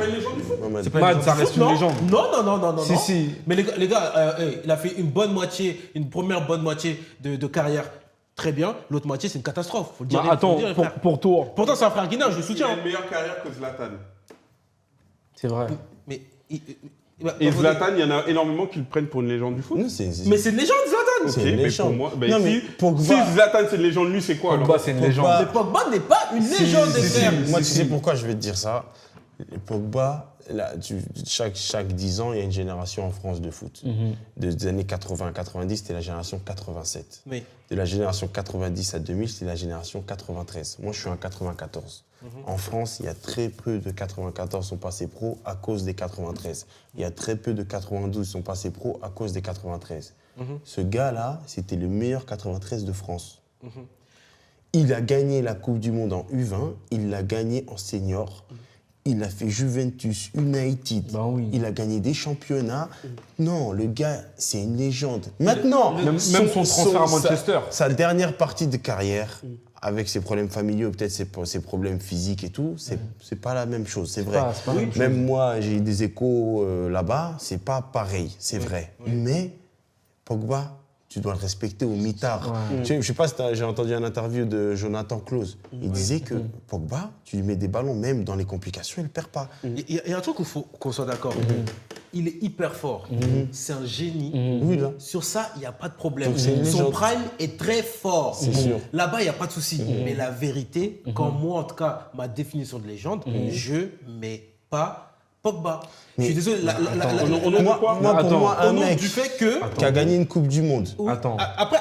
C'est pas une Mad, légende ça du reste foot, une légende. Non. Si. Mais les gars, il a fait une première bonne moitié de carrière très bien. L'autre moitié, c'est une catastrophe. Faut le dire. Attends, pour toi. Pourtant, c'est un frère guinéen, je le Il soutiens. a une meilleure carrière que Zlatan. C'est vrai. Mais Et Zlatan, il y en a énormément qui le prennent pour une légende du foot. Non, mais c'est une légende, Zlatan. C'est Ok, une mais légende. pour moi, Non, mais Pogba- si Zlatan c'est une légende, lui c'est quoi alors? Pogba, c'est une légende. Mais Pogba n'est pas une légende, des frères. Moi, tu sais pourquoi je vais te dire ça? Pogba, là, chaque 10 ans, il y a une génération en France de foot. Des années 80 à 90, c'était la génération 87. Oui. De la génération 90 à 2000, c'était la génération 93. Moi, je suis en 94. En France, il y a très peu de 94 qui sont passés pro à cause des 93. Il y a très peu de 92 qui sont passés pro à cause des 93. Ce gars-là, c'était le meilleur 93 de France. Il a gagné la Coupe du Monde en U20, il l'a gagné en senior. Il a fait Juventus, United, Bah oui. il a gagné des championnats. Non, le gars, c'est une légende. Maintenant, Même son transfert à Manchester. Sa dernière partie de carrière, avec ses problèmes familiaux, peut-être ses problèmes physiques et tout, c'est pas la même chose, c'est vrai. c'est pas la même Même moi, j'ai eu des échos là-bas, c'est pas pareil, c'est vrai. Mais Pogba, tu dois le respecter au mitard. Je ne sais pas si j'ai entendu une interview de Jonathan Klose. Il disait que Pogba, tu lui mets des ballons, même dans les complications, il ne perd pas. Il y a un truc où il faut qu'on soit d'accord. Il est hyper fort. C'est un génie. Oui, là. Sur ça, il n'y a pas de problème. Donc, c'est une Son légende. prime est très fort. C'est sûr. Là-bas, il n'y a pas de souci. Mais la vérité, quand moi, en tout cas, ma définition de légende, je ne mets pas Pogba. Je suis désolé. Pour moi, un au nom mec du fait que... qui a gagné une Coupe du Monde, Attends.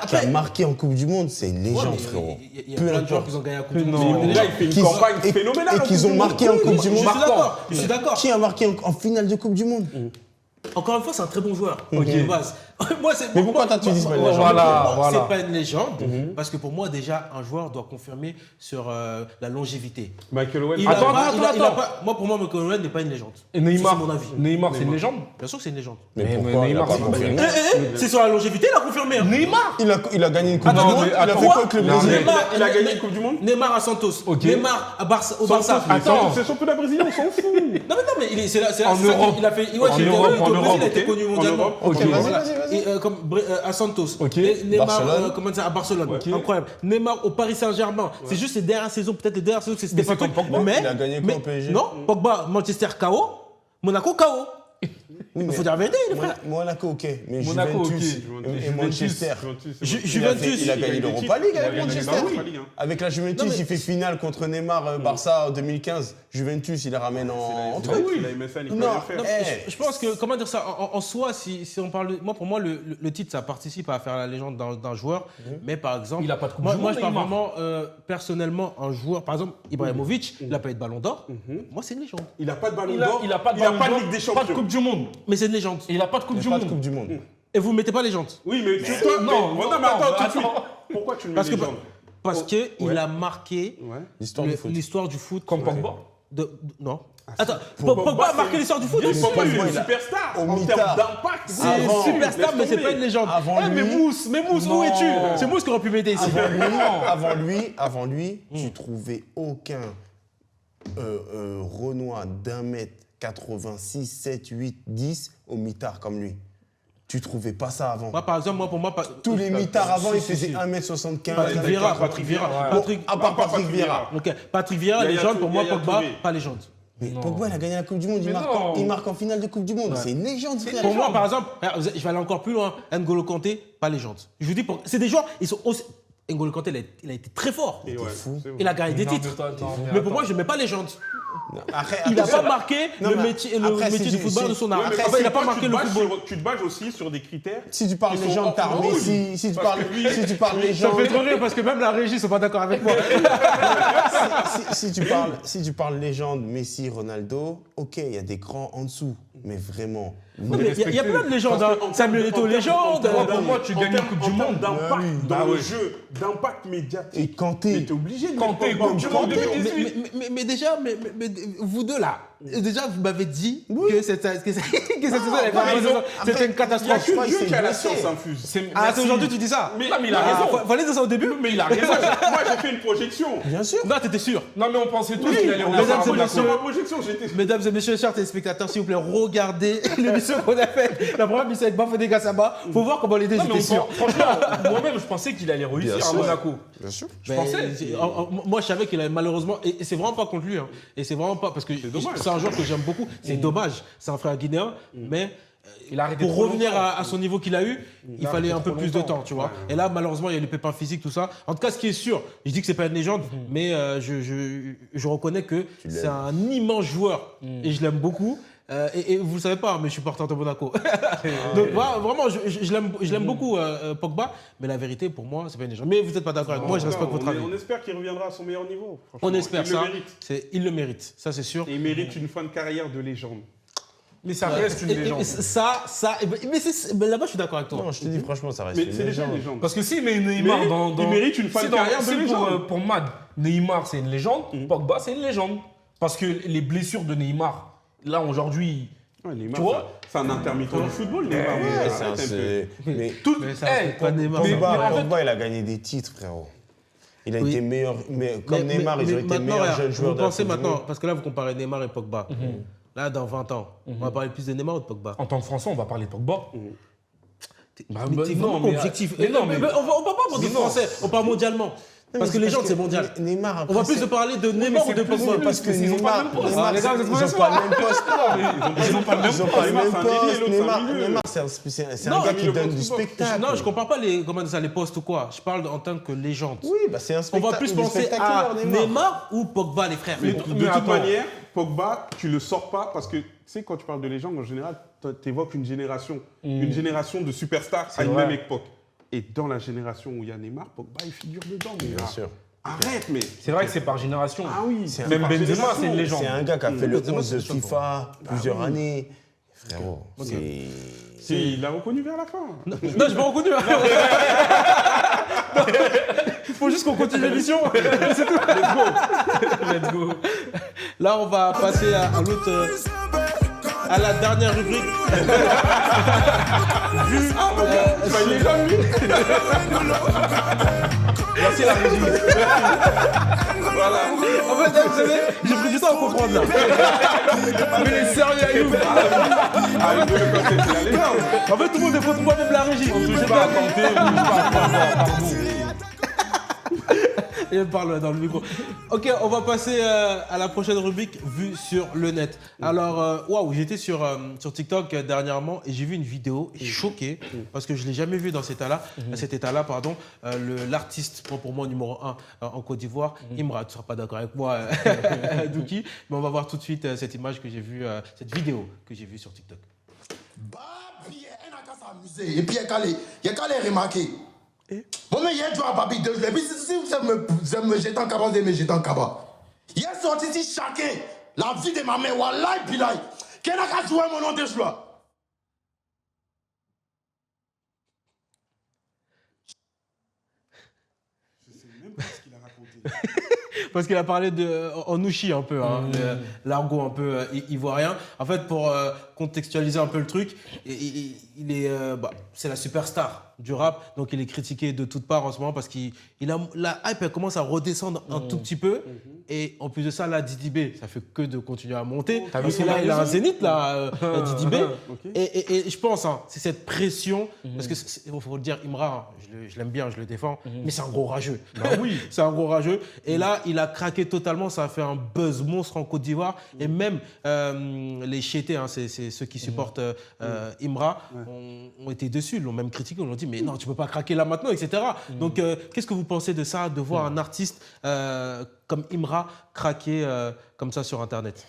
qui a marqué en Coupe du Monde, c'est une légende, frérot. Il y a plein de joueurs qui ont gagné la Coupe du Monde. Non. Des Là, gens. il fait une campagne phénoménale. Et qu'ils ont marqué en Coupe du Je Monde. suis d'accord. Je suis d'accord. Qui a marqué en finale de Coupe du Monde? Encore une fois, c'est un très bon joueur. De base. Moi, Mais pourquoi tu dis c'est pas une légende? Voilà. C'est pas une légende. Parce que pour moi, déjà, un joueur doit confirmer sur la longévité. Michael Owen. Il a Attends, pas- attends, il a attends. pas- Moi, pour moi, Michael Owen n'est pas une légende. Et Neymar, Ça, c'est mon avis. Neymar, c'est une légende. Bien sûr que c'est une légende. Mais Mais pourquoi il a Neymar, pas c'est pas confirmé? C'est sur la longévité, il a confirmé. Neymar. Il a gagné une Coupe du Attends, Monde. mais Il a attends. fait quoi avec le Non, Brésil? mais- Il a gagné une Coupe du Monde. Neymar à Santos. Ok. Neymar au Barça. Attends. C'est championnat brésilien, on s'en fout. Non, mais c'est là. En Europe. Il a fait. En Europe, au Brésil, il a ok. été connu mondialement. Europe. Ok. Voilà. Vas-y. Et, à Santos. Ok. Neymar, Barcelone. comment dire, à Barcelone. Ok. Incroyable. Neymar au Paris Saint-Germain. C'est juste ces dernières saisons, peut-être les dernières saisons, c'était pas c'est truc. comme Pogba. Mais Il a gagné quoi au PSG? Non, Pogba, Manchester KO, Monaco KO. Il faut dire la vérité, les frères. Monaco, ok. Mais Monaco, Juventus ok. et Manchester. Juventus. Il a gagné l'Europa League avec Manchester. Manchester. Avec la Juventus, Non, mais- il fait finale contre Neymar, Barça en 2015. Juventus, il la ramène en C'est truc. la MSN, il peut Non, rien faire. Non, je pense que, comment dire ça, en soi, si on parle de. Moi, pour moi, le titre, ça participe à faire la légende d'un joueur. Mais par exemple. Il a pas de Coupe moi, du moi, Monde, je parle Neymar. vraiment, personnellement, un joueur. Par exemple, Ibrahimovic, il n'a pas eu de ballon d'or. Moi, c'est une légende. Il n'a pas de ballon Il d'or. a pas de Il n'a ballon pas de d'or, Ligue des pas de Champions. Coupe du Monde. Mais c'est une légende. Et il a pas de Coupe Il du n'y a pas de Monde. Coupe du Monde. Et vous ne mettez pas légende. Oui, mais toi. non, mais non, attends, tout de attends. suite. Pourquoi tu le mets Parce que légende? parce qu'il a marqué Ouais. l'histoire du foot. Comme Pogba. Non. Attends, Pogba, Pogba a c'est- marqué l'histoire du foot Bien aussi. sûr, Pogba, il est une il a- superstar au en mitard. termes d'impact. C'est Avant- une superstar, mais c'est pas une légende. Avant Eh, mais lui- Mousse, où Non. es-tu? C'est Mousse qui aurait pu m'aider ici. Avant lui, tu trouvais aucun Renoir d'1m86, 7, 8, 10 au mitard comme lui. Tu trouvais pas ça avant. Moi, par exemple, pour moi. Tous les mitards avant, ils Si, faisaient si. 1m75. Patrick Vieira. Bon, à part Patrick Vieira. Ok, Patrick Vieira, Yaya légende, pour moi, Touré. Pogba, pas légende. Mais Pogba, il a gagné la Coupe du Monde. Mais non. Il marque en finale de Coupe du Monde. C'est une légende, frère. Pour moi, par exemple, je vais aller encore plus loin. N'Golo Kanté, pas légende. Je vous dis, c'est des joueurs, ils sont aussi. N'Golo Kanté, il a été très fort. Et ouais, fou. c'est vrai. Il a gagné des Non, titres. mais toi, attends, Mais pour attends. moi, je ne mets pas légende. Il n'a pas marqué le métier du football de son art. Il n'a pas marqué le football. Tu te bases aussi sur des critères. Si tu parles légende, t'as Messi. Si tu parles légende. Ça me fait trop rire parce que même la régie ne sont pas d'accord avec moi. Si tu parles légende, Messi, Ronaldo, ok, il y a des grands en dessous. Mais vraiment. Il y a plein de légendes. Samuel Eto'o, légende. Pour moi, tu gagnes une Coupe du Monde d'impact dans le jeu, d'impact médiatique. Et Kanté. Mais t'es obligé de Kanté, Coupe du Monde 2018. Mais déjà, vous deux là, déjà vous m'avez dit que cette saison c'était une catastrophe. Il n'y a que Dieu qui a la science infuse. Ah, c'est aujourd'hui que tu dis ça. Mais il a raison. Fallait dire ça au début. Mais il a raison. Moi, j'ai fait une projection. Bien sûr. Non, t'étais sûr. Non, mais on pensait tous qu'il allait Mesdames et revenir. messieurs, Sur ma projection, j'étais. Mesdames et messieurs, chers téléspectateurs, s'il vous plaît, regardez l'émission qu'on a faite. La première émission avec Bafodé Gassama. Faut voir comment les deux étaient sûrs. Franchement, moi-même, je pensais qu'il allait réussir à Monaco. Bien sûr. Je pensais. Moi, je savais qu'il avait malheureusement, et c'est vraiment pas contre lui, hein, et c'est vraiment pas parce que c'est un joueur que j'aime beaucoup. C'est dommage, c'est un frère guinéen, mais Il a arrêté pour trop revenir longtemps. à son niveau qu'il a eu, il fallait un peu plus de temps, tu vois. Et là, malheureusement, il y a les pépins physiques, tout ça. En tout cas, ce qui est sûr, je dis que c'est pas une légende, mais je reconnais que c'est un immense joueur et je l'aime beaucoup. Et vous le savez pas, mais je suis porteur de Monaco. Donc vraiment, je l'aime beaucoup, Pogba. Mais la vérité, pour moi, c'est pas une légende. Mais vous n'êtes pas d'accord avec moi, je respecte votre avis. On espère qu'il reviendra à son meilleur niveau. On espère ça. Il Il le mérite, ça c'est sûr. Et il mérite une fin de carrière de légende. Mais ça reste une légende. Mais là-bas, je suis d'accord avec toi. Non, je te dis franchement, ça reste Mais une c'est déjà une légende. légende. Parce que si mais Neymar Il mérite une fin de carrière de légende. Pour Mad, Neymar c'est une légende, Pogba c'est une légende. Parce que les blessures de Neymar, là aujourd'hui, Ouais, Neymar, tu vois, c'est un intermittent du football, Neymar. Ouais, Arrête un peu. mais Mais ça, c'est pas Neymar. Pogba, il a gagné des titres, frérot. Il a été meilleur, mais comme Neymar, ils ont été meilleurs jeunes joueurs de la pensez Coupe du maintenant, Monde. parce que là, vous comparez Neymar et Pogba. Là, dans 20 ans, on va parler plus de Neymar ou de Pogba. en tant que Français, on va parler de Pogba. Mais t'es vraiment mais- objectif. mais non, mais- on parle pas de français, on parle mondialement. Parce que les gens, c'est mondial. Neymar, On va plus se parler de Neymar ou de Pogba. parce que ils ont pas le même poste. Neymar, Les gars, vous êtes ils n'ont pas le même poste. Ils ont pas le même Ils n'ont pas le Neymar, même c'est un ailier, poste. l'autre, c'est un milieu. Neymar, c'est un gars qui donne du spectacle. Non, je comprends pas les postes ou quoi. Je parle en tant que légende. Oui, bah c'est un On spectacle. va plus il est penser à spectaculaire, Neymar ou Pogba, les frères. Mais de toute attends. manière, Pogba, tu le sors pas parce que, tu sais, quand tu parles de légende, en général, tu évoques une génération de superstars à une vrai. même époque. Et dans la génération où il y a Neymar, Pogba, il figure dedans. Mais Bien là, sûr. arrête, mais. C'est vrai que c'est par génération. Ah oui, Même par Benzema, génération. c'est une légende. C'est un gars qui a fait le Benzema, 11 de c'est FIFA plusieurs années. Frérot, c'est... Si, il l'a reconnu vers la fin. Non, je vais en continuer. Il faut juste qu'on continue l'émission. C'est tout. Let's go. Là, on va passer à l'autre. À la dernière rubrique. Il est jeune, lui. Merci la régie. En fait, vous savez, j'ai pris du temps à comprendre là. Mais les sérieux, Ayoub. Ah, il veut le concept, c'est la légende. En fait, tout le monde est contre moi, même la régie. Je vais pas raconter. Il parle dans le micro. Ok, on va passer à la prochaine rubrique vue sur le net. Alors, waouh, j'étais sur TikTok dernièrement et j'ai vu une vidéo et choqué parce que je ne l'ai jamais vu dans cet état-là, pardon. L'artiste, pour moi, numéro 1 en Côte d'Ivoire, Imra, tu ne seras pas d'accord avec moi, Douki, mais on va voir tout de suite cette image que j'ai vue, cette vidéo que j'ai vue sur TikTok. Bah, puis elle n'a qu'à s'amuser. Et puis il y a qu'à les remarquer. Bon, mais il y a un joueur à Babi de jouer. Puis si vous aimez me jeter en cabas, vous aimez me jeter en cabas. Il y a sorti ici chacun. La vie de ma mère, Wallahi, Pilaï. Qui n'a qu'à jouer mon nom de joueur. Je sais même pas ce qu'il a raconté. Parce qu'il a parlé en ouchi un peu, hein, l'argot un peu ivoirien. En fait, pour contextualiser un peu le truc, il est, c'est la superstar du rap, donc il est critiqué de toutes parts en ce moment parce la hype elle commence à redescendre un tout petit peu. Et en plus de ça, là, Didi B, ça fait que de continuer à monter. Parce que là, il a un zénith, là, Didi B. Et je pense, hein, c'est cette pression, parce que il faut le dire, Imra, je l'aime bien, je le défends, mais c'est un gros rageux. Bah oui. C'est un gros rageux. Et là, il a craqué totalement, ça a fait un buzz monstre en Côte d'Ivoire. Et même les chétés, hein, c'est c'est ceux qui supportent Imra, ont été dessus, l'ont même critiqué, l'ont dit mais non, tu peux pas craquer là maintenant, etc. Donc qu'est-ce que vous pensez de ça, de voir un artiste comme Imra craquer comme ça sur Internet?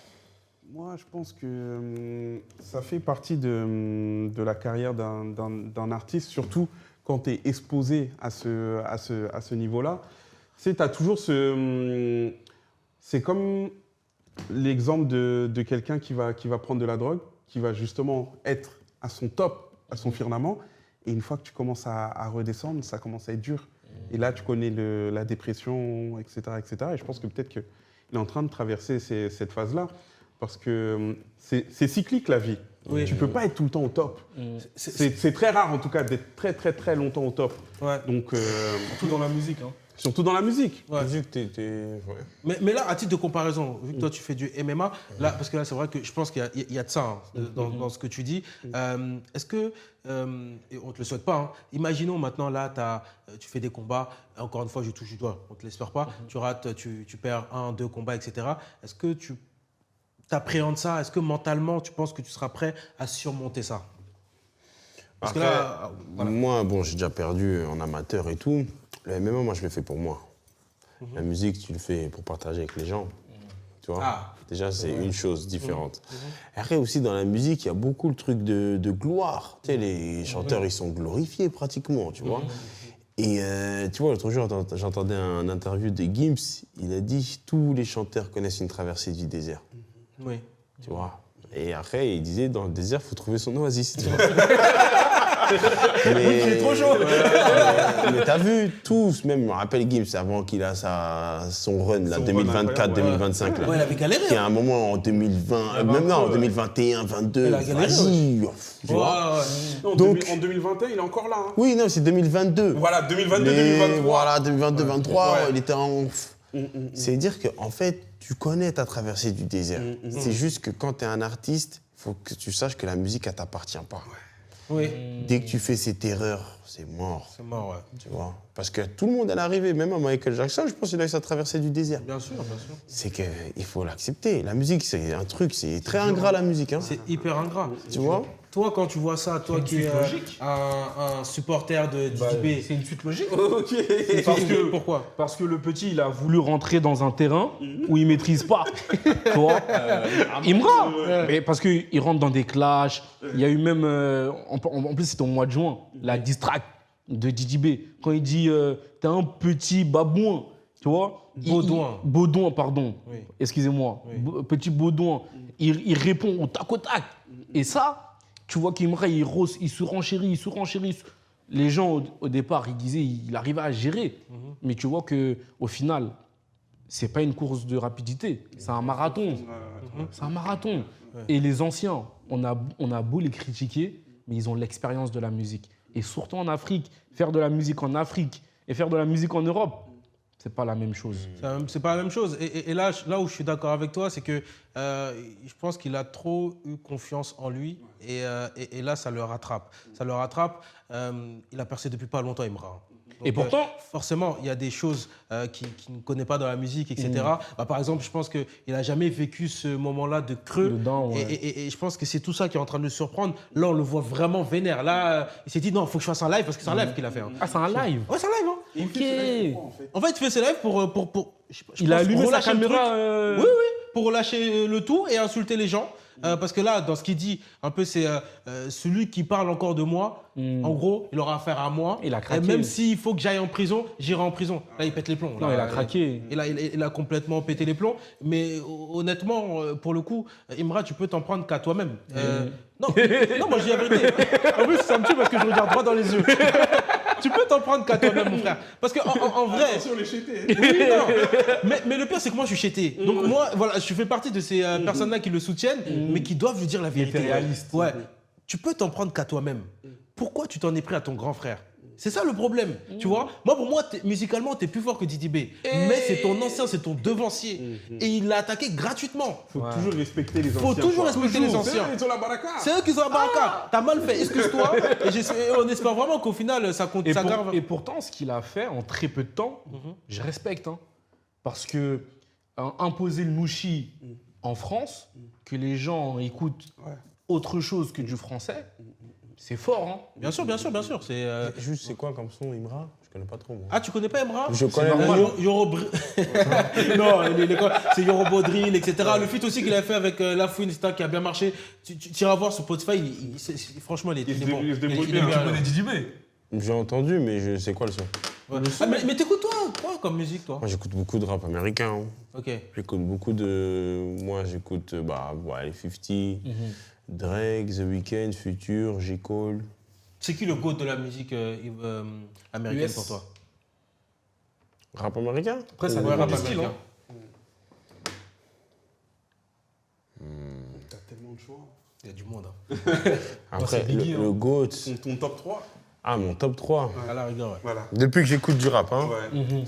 Moi, je pense que ça fait partie de la carrière d'un artiste, surtout quand tu es exposé à ce niveau-là. Tu as toujours ce... C'est comme l'exemple de quelqu'un qui va prendre de la drogue, qui va justement être à son top, à son firmament, et une fois que tu commences à redescendre, ça commence à être dur. Et là, tu connais la dépression, etc., etc. Et je pense que peut-être qu'il est en train de traverser cette phase-là. Parce que c'est cyclique, la vie. Oui. Tu ne peux pas être tout le temps au top. C'est très rare, en tout cas, d'être très, très, très longtemps au top. Ouais. Donc, surtout dans la musique. Hein. Surtout dans la musique. Ouais. Ouais. Mais là, à titre de comparaison, vu que toi, tu fais du MMA, là, parce que là, c'est vrai que je pense qu'il y a de ça dans ce que tu dis. Est-ce que, et on ne te le souhaite pas, hein, imaginons maintenant, là, tu fais des combats, encore une fois, je touche du doigt, on ne te l'espère pas, tu rates, tu perds 1, 2 combats, etc. Est-ce que tu appréhendes ça? Est-ce que mentalement, tu penses que tu seras prêt à surmonter ça? Parce que là, voilà. Moi, bon, j'ai déjà perdu en amateur et tout. Le MMA, moi, je le fais pour moi. La musique, tu le fais pour partager avec les gens. Tu vois? Déjà, c'est une chose différente. Après, aussi, dans la musique, il y a beaucoup le truc de gloire. Tu sais, les chanteurs, ils sont glorifiés pratiquement, tu vois? Et tu vois, l'autre jour, j'entendais un interview de Gims. Il a dit « Tous les chanteurs connaissent une traversée du désert ». Oui. Tu vois. Et après, il disait, dans le désert, il faut trouver son oasis. Tu vois. Mais il est trop chaud. Mais t'as vu, tous, même, je me rappelle Gims, avant qu'il a son run, 2024-2025. Ouais, il avait galéré. Qui a un moment en 2020, même non, en 2021, 2022, vas-y. Tu vois. Donc, en 2021, il est encore là. Hein. Oui, non, c'est 2022. Voilà, 2022-2023. Voilà, 2022-2023, il était en... C'est dire qu'en fait, tu connais ta traversée du désert. C'est juste que quand tu es un artiste, il faut que tu saches que la musique, elle ne t'appartient pas. Oui. Dès que tu fais cette erreur, c'est mort. C'est mort, ouais. Tu vois. Parce que tout le monde est arrivé, même à Michael Jackson, je pense qu'il a eu sa traversée du désert. Bien sûr, bien sûr. C'est qu'il faut l'accepter. La musique, c'est un truc, c'est très ingrat, la musique. Hein. C'est hyper ingrat. Tu vois. Toi, quand tu vois ça, toi qui es un supporter de DJB, c'est une suite logique. Ok. Pourquoi? Parce que le petit, il a voulu rentrer dans un terrain où il maîtrise pas. Tu vois, Imra. Mais parce qu'il rentre dans des clashs. Il y a eu même, en plus c'était au mois de juin, la diss track de DJB. Quand il dit t'es un petit babouin, tu vois. Baudouin, pardon. Oui. Excusez-moi. Oui. Petit Baudouin. Il répond au tac au tac. Et ça, tu vois qu'Imra, il surenchérit. Les gens, au départ, ils disaient qu'il arrivait à gérer. Mais tu vois qu'au final, c'est pas une course de rapidité. C'est un marathon. C'est un marathon. Et les anciens, on a beau les critiquer, mais ils ont l'expérience de la musique. Et surtout en Afrique, faire de la musique en Afrique et faire de la musique en Europe, c'est pas la même chose. C'est pas la même chose. Et là où je suis d'accord avec toi, c'est que je pense qu'il a trop eu confiance en lui. Et là, ça le rattrape. Il a percé depuis pas longtemps, Imra. Donc, et pourtant, forcément, il y a des choses qu'il ne connaît pas dans la musique, etc. Par exemple, je pense qu'il n'a jamais vécu ce moment-là de creux. Dedans, ouais. Et je pense que c'est tout ça qui est en train de le surprendre. Là, on le voit vraiment vénère. Là, il s'est dit non, il faut que je fasse un live parce que c'est un live qu'il a fait. Hein. Ah, c'est un live? Ouais, c'est un live. Hein. Ok. En fait, il fait ses lives pour il a allumé sa caméra. Oui, pour relâcher le tout et insulter les gens. Parce que là, dans ce qu'il dit, un peu, c'est celui qui parle encore de moi. En gros, il aura affaire à moi. Il a craqué. Et même s'il faut que j'aille en prison, j'irai en prison. Là, il pète les plombs. Non, il a craqué. Il a complètement pété les plombs. Mais honnêtement, pour le coup, Imra, tu peux t'en prendre qu'à toi-même. Non, moi, je dis la vérité. En plus, ça me tue parce que je regarde droit dans les yeux. Tu peux t'en prendre qu'à toi-même, mon frère. Parce qu'en vrai... Attention, les chétés. Oui, non. Mais le pire, c'est que moi, je suis chété. Donc moi, voilà, je fais partie de ces personnes-là qui le soutiennent, mais qui doivent lui dire la vérité. Réaliste. Ouais. Tu peux t'en prendre qu'à toi-même. Pourquoi tu t'en es pris à ton grand frère? C'est ça le problème, tu vois. Moi, pour moi, musicalement, t'es plus fort que Didi B. Mais c'est ton ancien, c'est ton devancier. Et il l'a attaqué gratuitement. Faut toujours respecter les anciens. Faut toujours respecter les anciens. C'est eux qui ont la baraka. C'est eux qui ont la baraka. T'as mal fait, excuse-toi. Et on espère vraiment qu'au final, ça compte. Et pourtant, ce qu'il a fait en très peu de temps, je respecte. Hein. Parce que imposer le nouchi en France, que les gens écoutent autre chose que du français, c'est fort. Hein. Bien sûr, bien sûr, bien sûr. Juste, c'est quoi comme son, Imra? Je connais pas trop, moi. Ah, tu connais pas Emra? Je connais Non, c'est Yorobo Drill, etc. Le feat aussi qu'il a fait avec La Fouine, etc., qui a bien marché. Tu iras voir sur Spotify, franchement, il est bon. Il se débrouille bien. Tu connais Didi B? J'ai entendu, mais je sais quoi le son. Ouais. Ah, mais t'écoutes quoi comme musique, toi? Moi, j'écoute beaucoup de rap américain. Hein. Ok. J'écoute beaucoup de... Moi, j'écoute les 50, Drake, The Weeknd, Future, J. Cole. C'est qui le GOAT de la musique américaine US. pour toi? Rap américain? Après, ça Ouais, dépend rap du style. américain. T'as tellement de choix. Il y a du monde. Hein. Après, c'est Biggie, le GOAT... Ton top 3? Ah, mon top 3. À la rigueur, ouais. Voilà. Depuis que j'écoute du rap, hein. Ouais.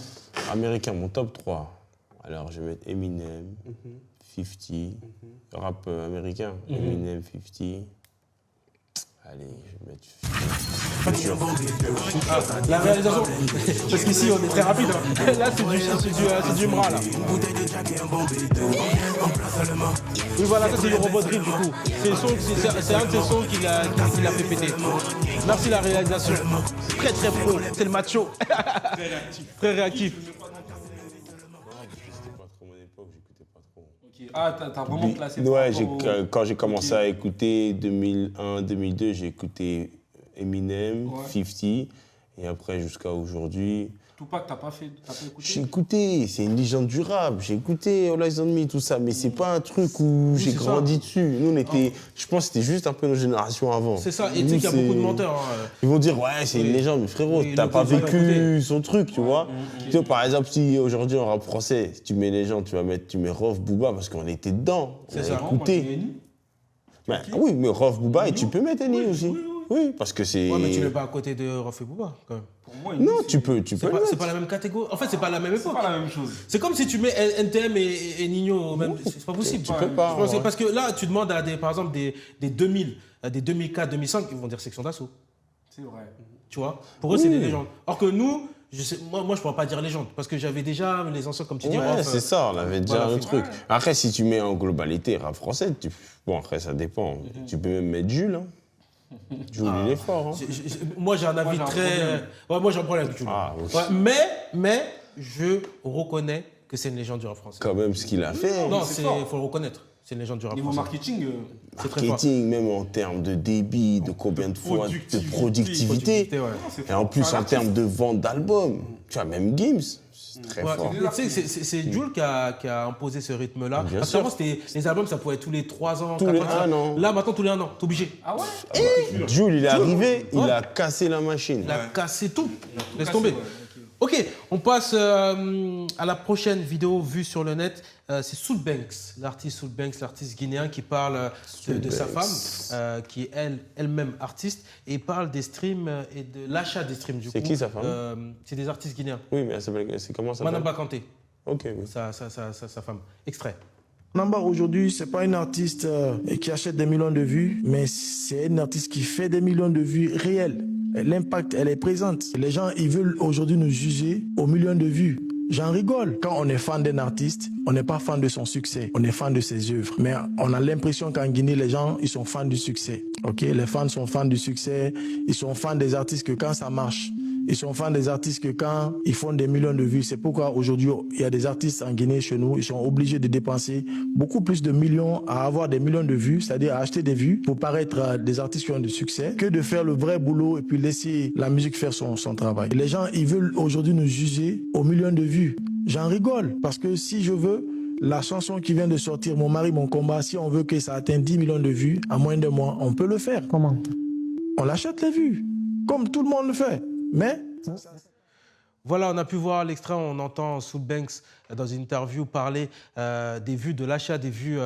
Américain, mon top 3. Alors, je vais mettre Eminem, 50. Rap américain, Eminem, 50. Allez, je vais mettre... La réalisation, parce qu'ici on est très rapide. Hein. Là c'est du Mra là. Oui voilà, ça c'est le robot drill du coup. C'est un de ces sons qui l'a fait péter. Merci la réalisation. Très très pro, c'est le macho. Très réactif. Très réactif. C'était pas trop mon époque, j'écoutais pas trop. Okay. Ah, t'as vraiment classé. Ouais, quand j'ai commencé à écouter 2001, 2002, j'ai écouté Eminem, 50, et après jusqu'à aujourd'hui. Tupac, t'as pas écouté? J'ai écouté, c'est une légende du rap, j'ai écouté All Eyes on Me, tout ça, mais c'est pas un truc où j'ai grandi dessus. Nous, on était, je pense que c'était juste un peu nos générations avant. C'est ça, et tu sais qu'il y a beaucoup de menteurs. Hein. Ils vont dire, ouais, c'est une légende, mais frérot, Oui, t'as pas l'écoute, vécu son truc, tu vois. Tu vois, par exemple, si aujourd'hui en rap français, si tu mets les gens, tu mets Rof, Booba, parce qu'on était dedans, on a écouté. Oui, mais Rof, Booba, et tu peux mettre Eni aussi. Oui, parce que c'est... Ouais, mais tu n'es pas à côté de Rof et Booba, quand même. Pour moi, Non, tu peux le C'est mettre. pas la même catégorie. En fait, c'est pas la même époque. c'est pas la même chose. C'est comme si tu mets NTM et Nino au même. C'est pas possible. Tu peux pas. Je pense que- Ouais. Parce que là, tu demandes à par exemple, des 2000, des 2004, 2005, ils vont dire section d'assaut. C'est vrai. Tu vois? Pour eux, c'est des légendes. Or que nous, moi, je ne pourrais pas dire légende. Parce que j'avais déjà les anciens, comme tu dis. Ouais, Rof, c'est ça, on avait déjà voilà, le truc. Après, si tu mets en globalité rap français, bon, après, ça dépend. Tu peux même mettre Jules. Hein. Jules, il est fort. Hein. Moi, j'ai un avis très. Ouais, moi, j'ai un problème avec Jules. Ah, oui. Ouais, mais je reconnais que c'est une légende du rap français. Quand même, ce qu'il a fait. Non, c'est il fort. faut le reconnaître. C'est une légende du rap Niveau français. marketing, C'est très fort. Marketing, même en termes de débit, de combien de fois, de productivité. Productivité, ouais. Et en plus, en termes de vente d'albums. Tu vois, même Gims, c'est très Ouais, fort. mais tu sais, c'est Jules qui a imposé ce rythme-là. Bien Parce sûr. qu'avant, les albums, ça pouvait être tous les 3 ans, Tous 4 les ans. 1 an. Là, maintenant, tous les 1 an. T'es obligé. Ah ouais? Jules, il est arrivé, il Ouais. a cassé la machine. Il a cassé tout. Laisse tomber. Ok, on passe à la prochaine vidéo vue sur le net. C'est Soulbanks, l'artiste Soulbanks, l'artiste guinéen qui parle de sa femme, qui est elle-même artiste, et il parle des streams et de l'achat des streams. C'est qui sa femme? C'est des artistes guinéens. Oui, mais c'est comment ça Manamba Kanté, Ok, oui. sa femme. Extrait. Namba aujourd'hui, c'est pas une artiste qui achète des millions de vues, mais c'est une artiste qui fait des millions de vues réelles. L'impact, elle est présente. Les gens, ils veulent aujourd'hui nous juger aux millions de vues. J'en rigole. Quand on est fan d'un artiste, on n'est pas fan de son succès, on est fan de ses œuvres. Mais on a l'impression qu'en Guinée, les gens, ils sont fans du succès. Ok, les fans sont fans du succès, ils sont fans des artistes que quand ça marche. Ils sont fans des artistes que quand ils font des millions de vues. C'est pourquoi aujourd'hui, il y a des artistes en Guinée chez nous, ils sont obligés de dépenser beaucoup plus de millions à avoir des millions de vues, c'est-à-dire à acheter des vues pour paraître des artistes qui ont du succès, que de faire le vrai boulot et puis laisser la musique faire son travail. Et les gens, ils veulent aujourd'hui nous juger aux millions de vues. J'en rigole parce que si je veux, la chanson qui vient de sortir, Mon mari, mon combat, si on veut que ça atteigne 10 millions de vues en moins de mois, on peut le faire. Comment? On l'achète les vues, comme tout le monde le fait. Mais Voilà, on a pu voir l'extrait, on entend Soulbanks dans une interview parler des vues, de l'achat des vues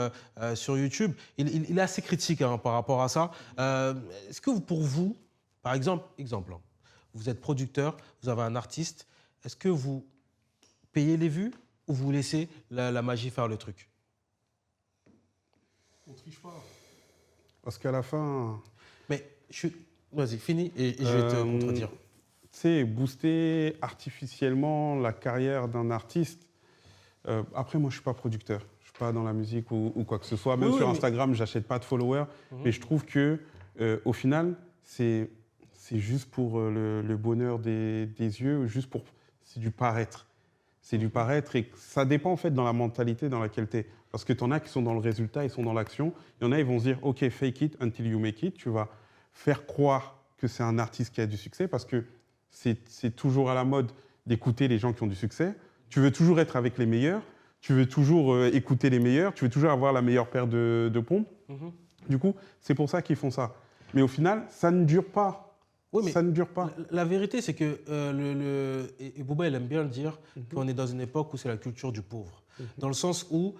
sur YouTube. Il est assez critique par rapport à ça. Est-ce que pour vous, par exemple, vous êtes producteur, vous avez un artiste, est-ce que vous payez les vues ou vous laissez la magie faire le truc? On triche pas. Parce qu'à la fin... Mais vas-y, finis et je vais te contredire. Tu sais, booster artificiellement la carrière d'un artiste. Après, moi, je ne suis pas producteur. Je pas dans la musique ou quoi que ce soit. Même sur Instagram, j'achète pas de followers. Mais je trouve que au final, c'est juste pour le bonheur des yeux, juste pour c'est du paraître. C'est du paraître et ça dépend en fait dans la mentalité dans laquelle tu es. Parce que tu en as qui sont dans le résultat, ils sont dans l'action. Il y en a, ils vont se dire, OK, fake it until you make it. Tu vas faire croire que c'est un artiste qui a du succès parce que c'est toujours à la mode d'écouter les gens qui ont du succès. Tu veux toujours être avec les meilleurs. Tu veux toujours écouter les meilleurs. Tu veux toujours avoir la meilleure paire de pompes. Du coup, c'est pour ça qu'ils font ça. Mais au final, ça ne dure pas. Oui, mais ça ne dure pas. La vérité, c'est que et Booba, il aime bien le dire, qu'on est dans une époque où c'est la culture du pauvre. Dans le sens où,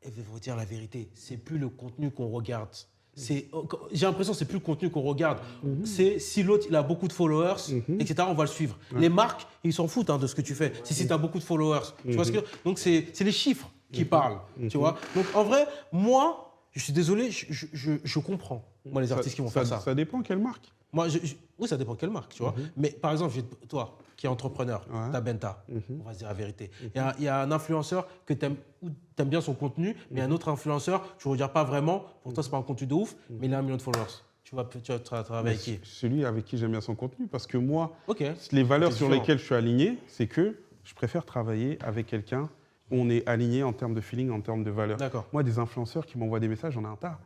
et je vais vous dire la vérité, c'est plus le contenu qu'on regarde. J'ai l'impression que c'est plus le contenu qu'on regarde. C'est si l'autre il a beaucoup de followers, etc., on va le suivre. Les marques, ils s'en foutent de ce que tu fais. Si tu as beaucoup de followers. Tu vois ce que... Donc c'est les chiffres qui parlent. Tu vois. Donc en vrai, moi, je suis désolé, je comprends. Moi, les artistes qui vont faire ça. Ça dépend quelle marque. Moi, oui, ça dépend quelle marque, tu vois. Mais par exemple, toi, qui es entrepreneur, t'as Benta, on va se dire la vérité. Il y a un influenceur que tu aimes bien son contenu, mais un autre influenceur, tu ne regardes pas vraiment, pour toi, ce n'est pas un contenu de ouf, mais il a 1 million de followers. Tu vas travailler avec qui? Celui avec qui j'aime bien son contenu, parce que moi, les valeurs sur lesquelles je suis aligné, c'est que je préfère travailler avec quelqu'un où on est aligné en termes de feeling, en termes de valeurs. Moi, des influenceurs qui m'envoient des messages, j'en ai un tas.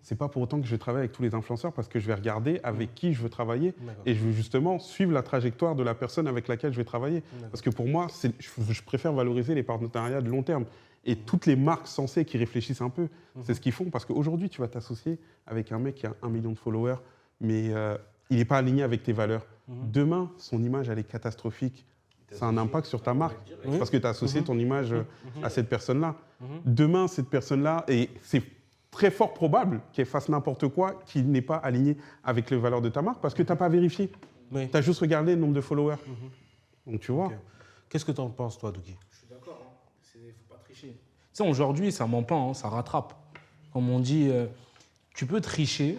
C'est pas pour autant que je travaille avec tous les influenceurs parce que je vais regarder avec qui je veux travailler et je veux justement suivre la trajectoire de la personne avec laquelle je vais travailler. Parce que pour moi, je préfère valoriser les partenariats de long terme. Et toutes les marques sensées qui réfléchissent un peu, c'est ce qu'ils font. Parce qu'aujourd'hui, tu vas t'associer avec un mec qui a 1 million de followers, mais il n'est pas aligné avec tes valeurs. Demain, son image, elle est catastrophique. Ça a un impact sur ta marque, parce que tu as associé ton image à cette personne-là. Demain, cette personne-là, et c'est très fort probable qu'elle fasse n'importe quoi qui n'est pas aligné avec les valeurs de ta marque, parce que tu n'as pas vérifié. Tu as juste regardé le nombre de followers. Donc tu vois. Qu'est-ce que tu en penses, toi, Douki? Je suis d'accord, il ne faut pas tricher. Tu sais, aujourd'hui, ça ne ment pas, ça rattrape. Comme on dit, tu peux tricher,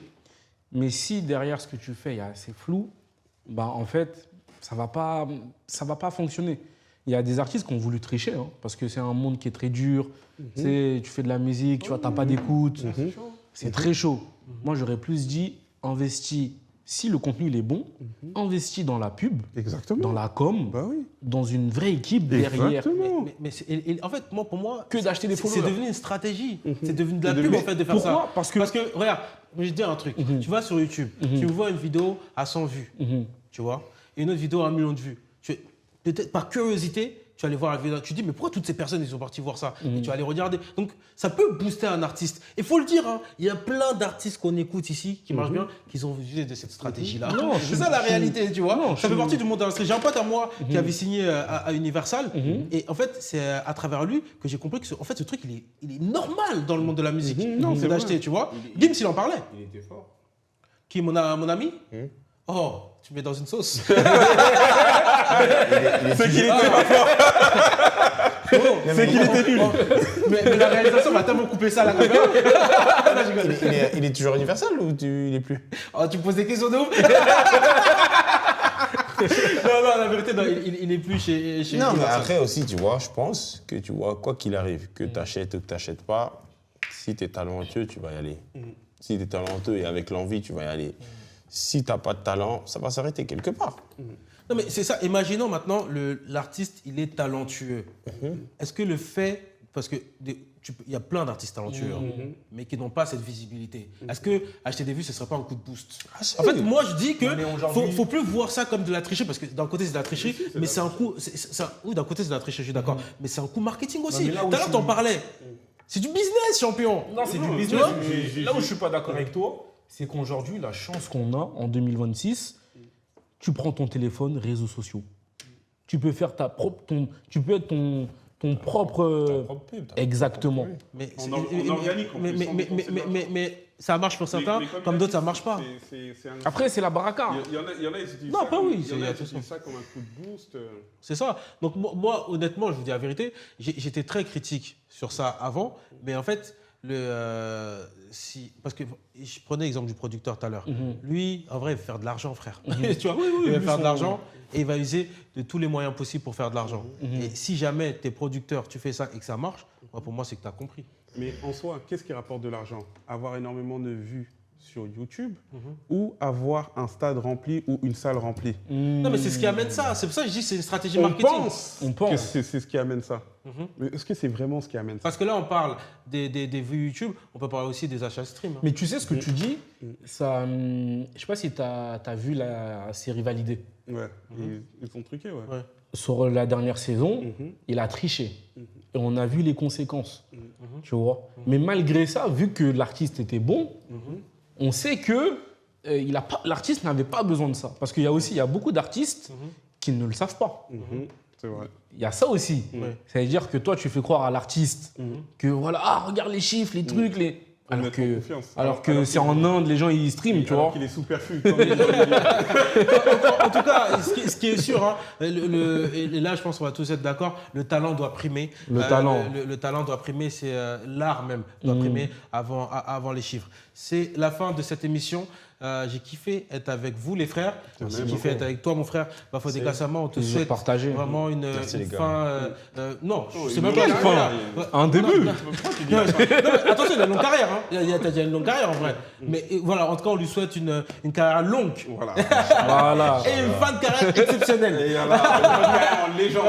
mais si derrière ce que tu fais, c'est flou, bah, en fait, ça va pas fonctionner. Il y a des artistes qui ont voulu tricher, parce que c'est un monde qui est très dur. Tu fais de la musique, tu n'as pas d'écoute. C'est très chaud. Moi, j'aurais plus dit, investis, si le contenu il est bon, investis dans la pub, dans la com, dans une vraie équipe derrière. Mais en fait, pour moi, que d'acheter des followers. C'est devenu une stratégie. C'est devenu de la pub, en fait, de faire ça. Pourquoi? Parce que, regarde, je vais te dire un truc. Tu vas sur YouTube, tu vois une vidéo à 100 vues, tu vois, et une autre vidéo à 1 million de vues. Peut-être par curiosité, tu vas aller voir la vidéo. Tu te dis, mais pourquoi toutes ces personnes ils sont parties voir ça? Et tu vas aller regarder. Donc, ça peut booster un artiste. Il faut le dire, il y a plein d'artistes qu'on écoute ici qui marchent bien, qui ont utilisé de cette stratégie-là. C'est ça la réalité, tu vois. Ça fait partie du monde de l'industrie. J'ai un pote à moi qui avait signé à Universal. Et en fait, c'est à travers lui que j'ai compris que ce truc, il est normal dans le monde de la musique. C'est d'acheter, tu vois. Gims, il en parlait. Il était fort. Qui, mon ami? Oh, tu mets dans une sauce. C'est qu'il était pas fort. C'est qu'il était nul. Mais la réalisation m'a tellement coupé ça à la caméra. Il est toujours Universal ou il est plus? Oh, tu me poses des questions de ouf. Non, la vérité, non, il est plus chez non, Universal. Mais après aussi, tu vois, je pense que, tu vois, quoi qu'il arrive, que tu achètes ou que tu n'achètes pas, si tu es talentueux, tu vas y aller. Si tu es talentueux et avec l'envie, tu vas y aller. Si tu n'as pas de talent, ça va s'arrêter quelque part. Non, mais c'est ça. Imaginons maintenant, l'artiste, il est talentueux. Est-ce que le fait... Parce qu'il y a plein d'artistes talentueux, mais qui n'ont pas cette visibilité. Est-ce que acheter des vues, ce ne serait pas un coup de boost? En fait, moi, je dis qu'il ne faut plus voir ça comme de la tricherie, parce que d'un côté, c'est de la tricherie, mais c'est un coup... Oui, d'un côté, c'est de la tricherie, je suis d'accord. Mais c'est un coup marketing aussi. Tout à l'heure, t'en parlais. C'est du business, champion. Non, c'est du business. Là où je ne suis pas d'accord avec toi, c'est qu'aujourd'hui, la chance qu'on a en 2026, tu prends ton téléphone, réseaux sociaux. Tu peux faire tu peux être ton propre pub. Exactement. Mais en organique, mais ça marche pour certains, comme d'autres, ça ne marche pas. Après, c'est la baraka. Il y en a, ils utilisent non, ça, pas oui. il y en a, ils utilisent ça comme un coup de boost. C'est ça. Donc moi, honnêtement, je vous dis la vérité, j'étais très critique sur ça avant, mais en fait, parce que je prenais l'exemple du producteur tout à l'heure. Lui, en vrai, il veut faire de l'argent, frère. Tu vois, il va faire de l'argent et il va user de tous les moyens possibles pour faire de l'argent. Et si jamais tu es producteur, tu fais ça et que ça marche, pour moi, c'est que tu as compris. Mais en soi, qu'est-ce qui rapporte de l'argent? Avoir énormément de vues sur YouTube ou avoir un stade rempli ou une salle remplie? Non, mais c'est ce qui amène ça. C'est pour ça que je dis que c'est une stratégie marketing. On pense que c'est ce qui amène ça. Mais est-ce que c'est vraiment ce qui amène ça? Parce que là, on parle des vues YouTube, on peut parler aussi des achats stream. Mais tu sais ce que tu dis, ça, je sais pas si tu as vu la série Validée. Ouais, ils sont truqués, ouais. Sur la dernière saison, il a triché. Et on a vu les conséquences, tu vois. Mais malgré ça, vu que l'artiste était bon, on sait que l'artiste n'avait pas besoin de ça. Parce qu'il y a beaucoup d'artistes qui ne le savent pas. C'est vrai. Il y a ça aussi. Ça veut dire que toi, tu fais croire à l'artiste que voilà, regarde les chiffres, les trucs, alors que c'est en Inde, les gens ils streament, tu vois. Qu'il est sous-perfu. En tout cas, ce qui est sûr, hein, et là je pense qu'on va tous être d'accord, le talent doit primer. Le talent doit primer, c'est l'art même doit primer avant les chiffres. C'est la fin de cette émission. J'ai kiffé être avec vous les frères. J'ai kiffé être avec toi mon frère. Bafodé Gassama, on te souhaite vraiment une fin. Non, c'est même pas une fin. Un début. Attention, il a une longue carrière. Hein. Il a une longue carrière en vrai. Mais voilà, en tout cas, on lui souhaite une carrière longue. Voilà. Et une fin de carrière exceptionnelle. Et en légende.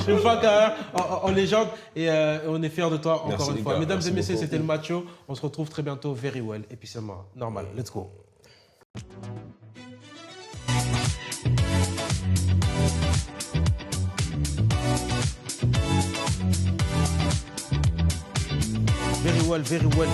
Une fin de carrière en légende. Et on est fiers de toi encore une fois. Mesdames et messieurs, c'était le Macho. On se retrouve très bientôt. Very well. Et puis c'est moi. Normal. Let's go. Very well, very well.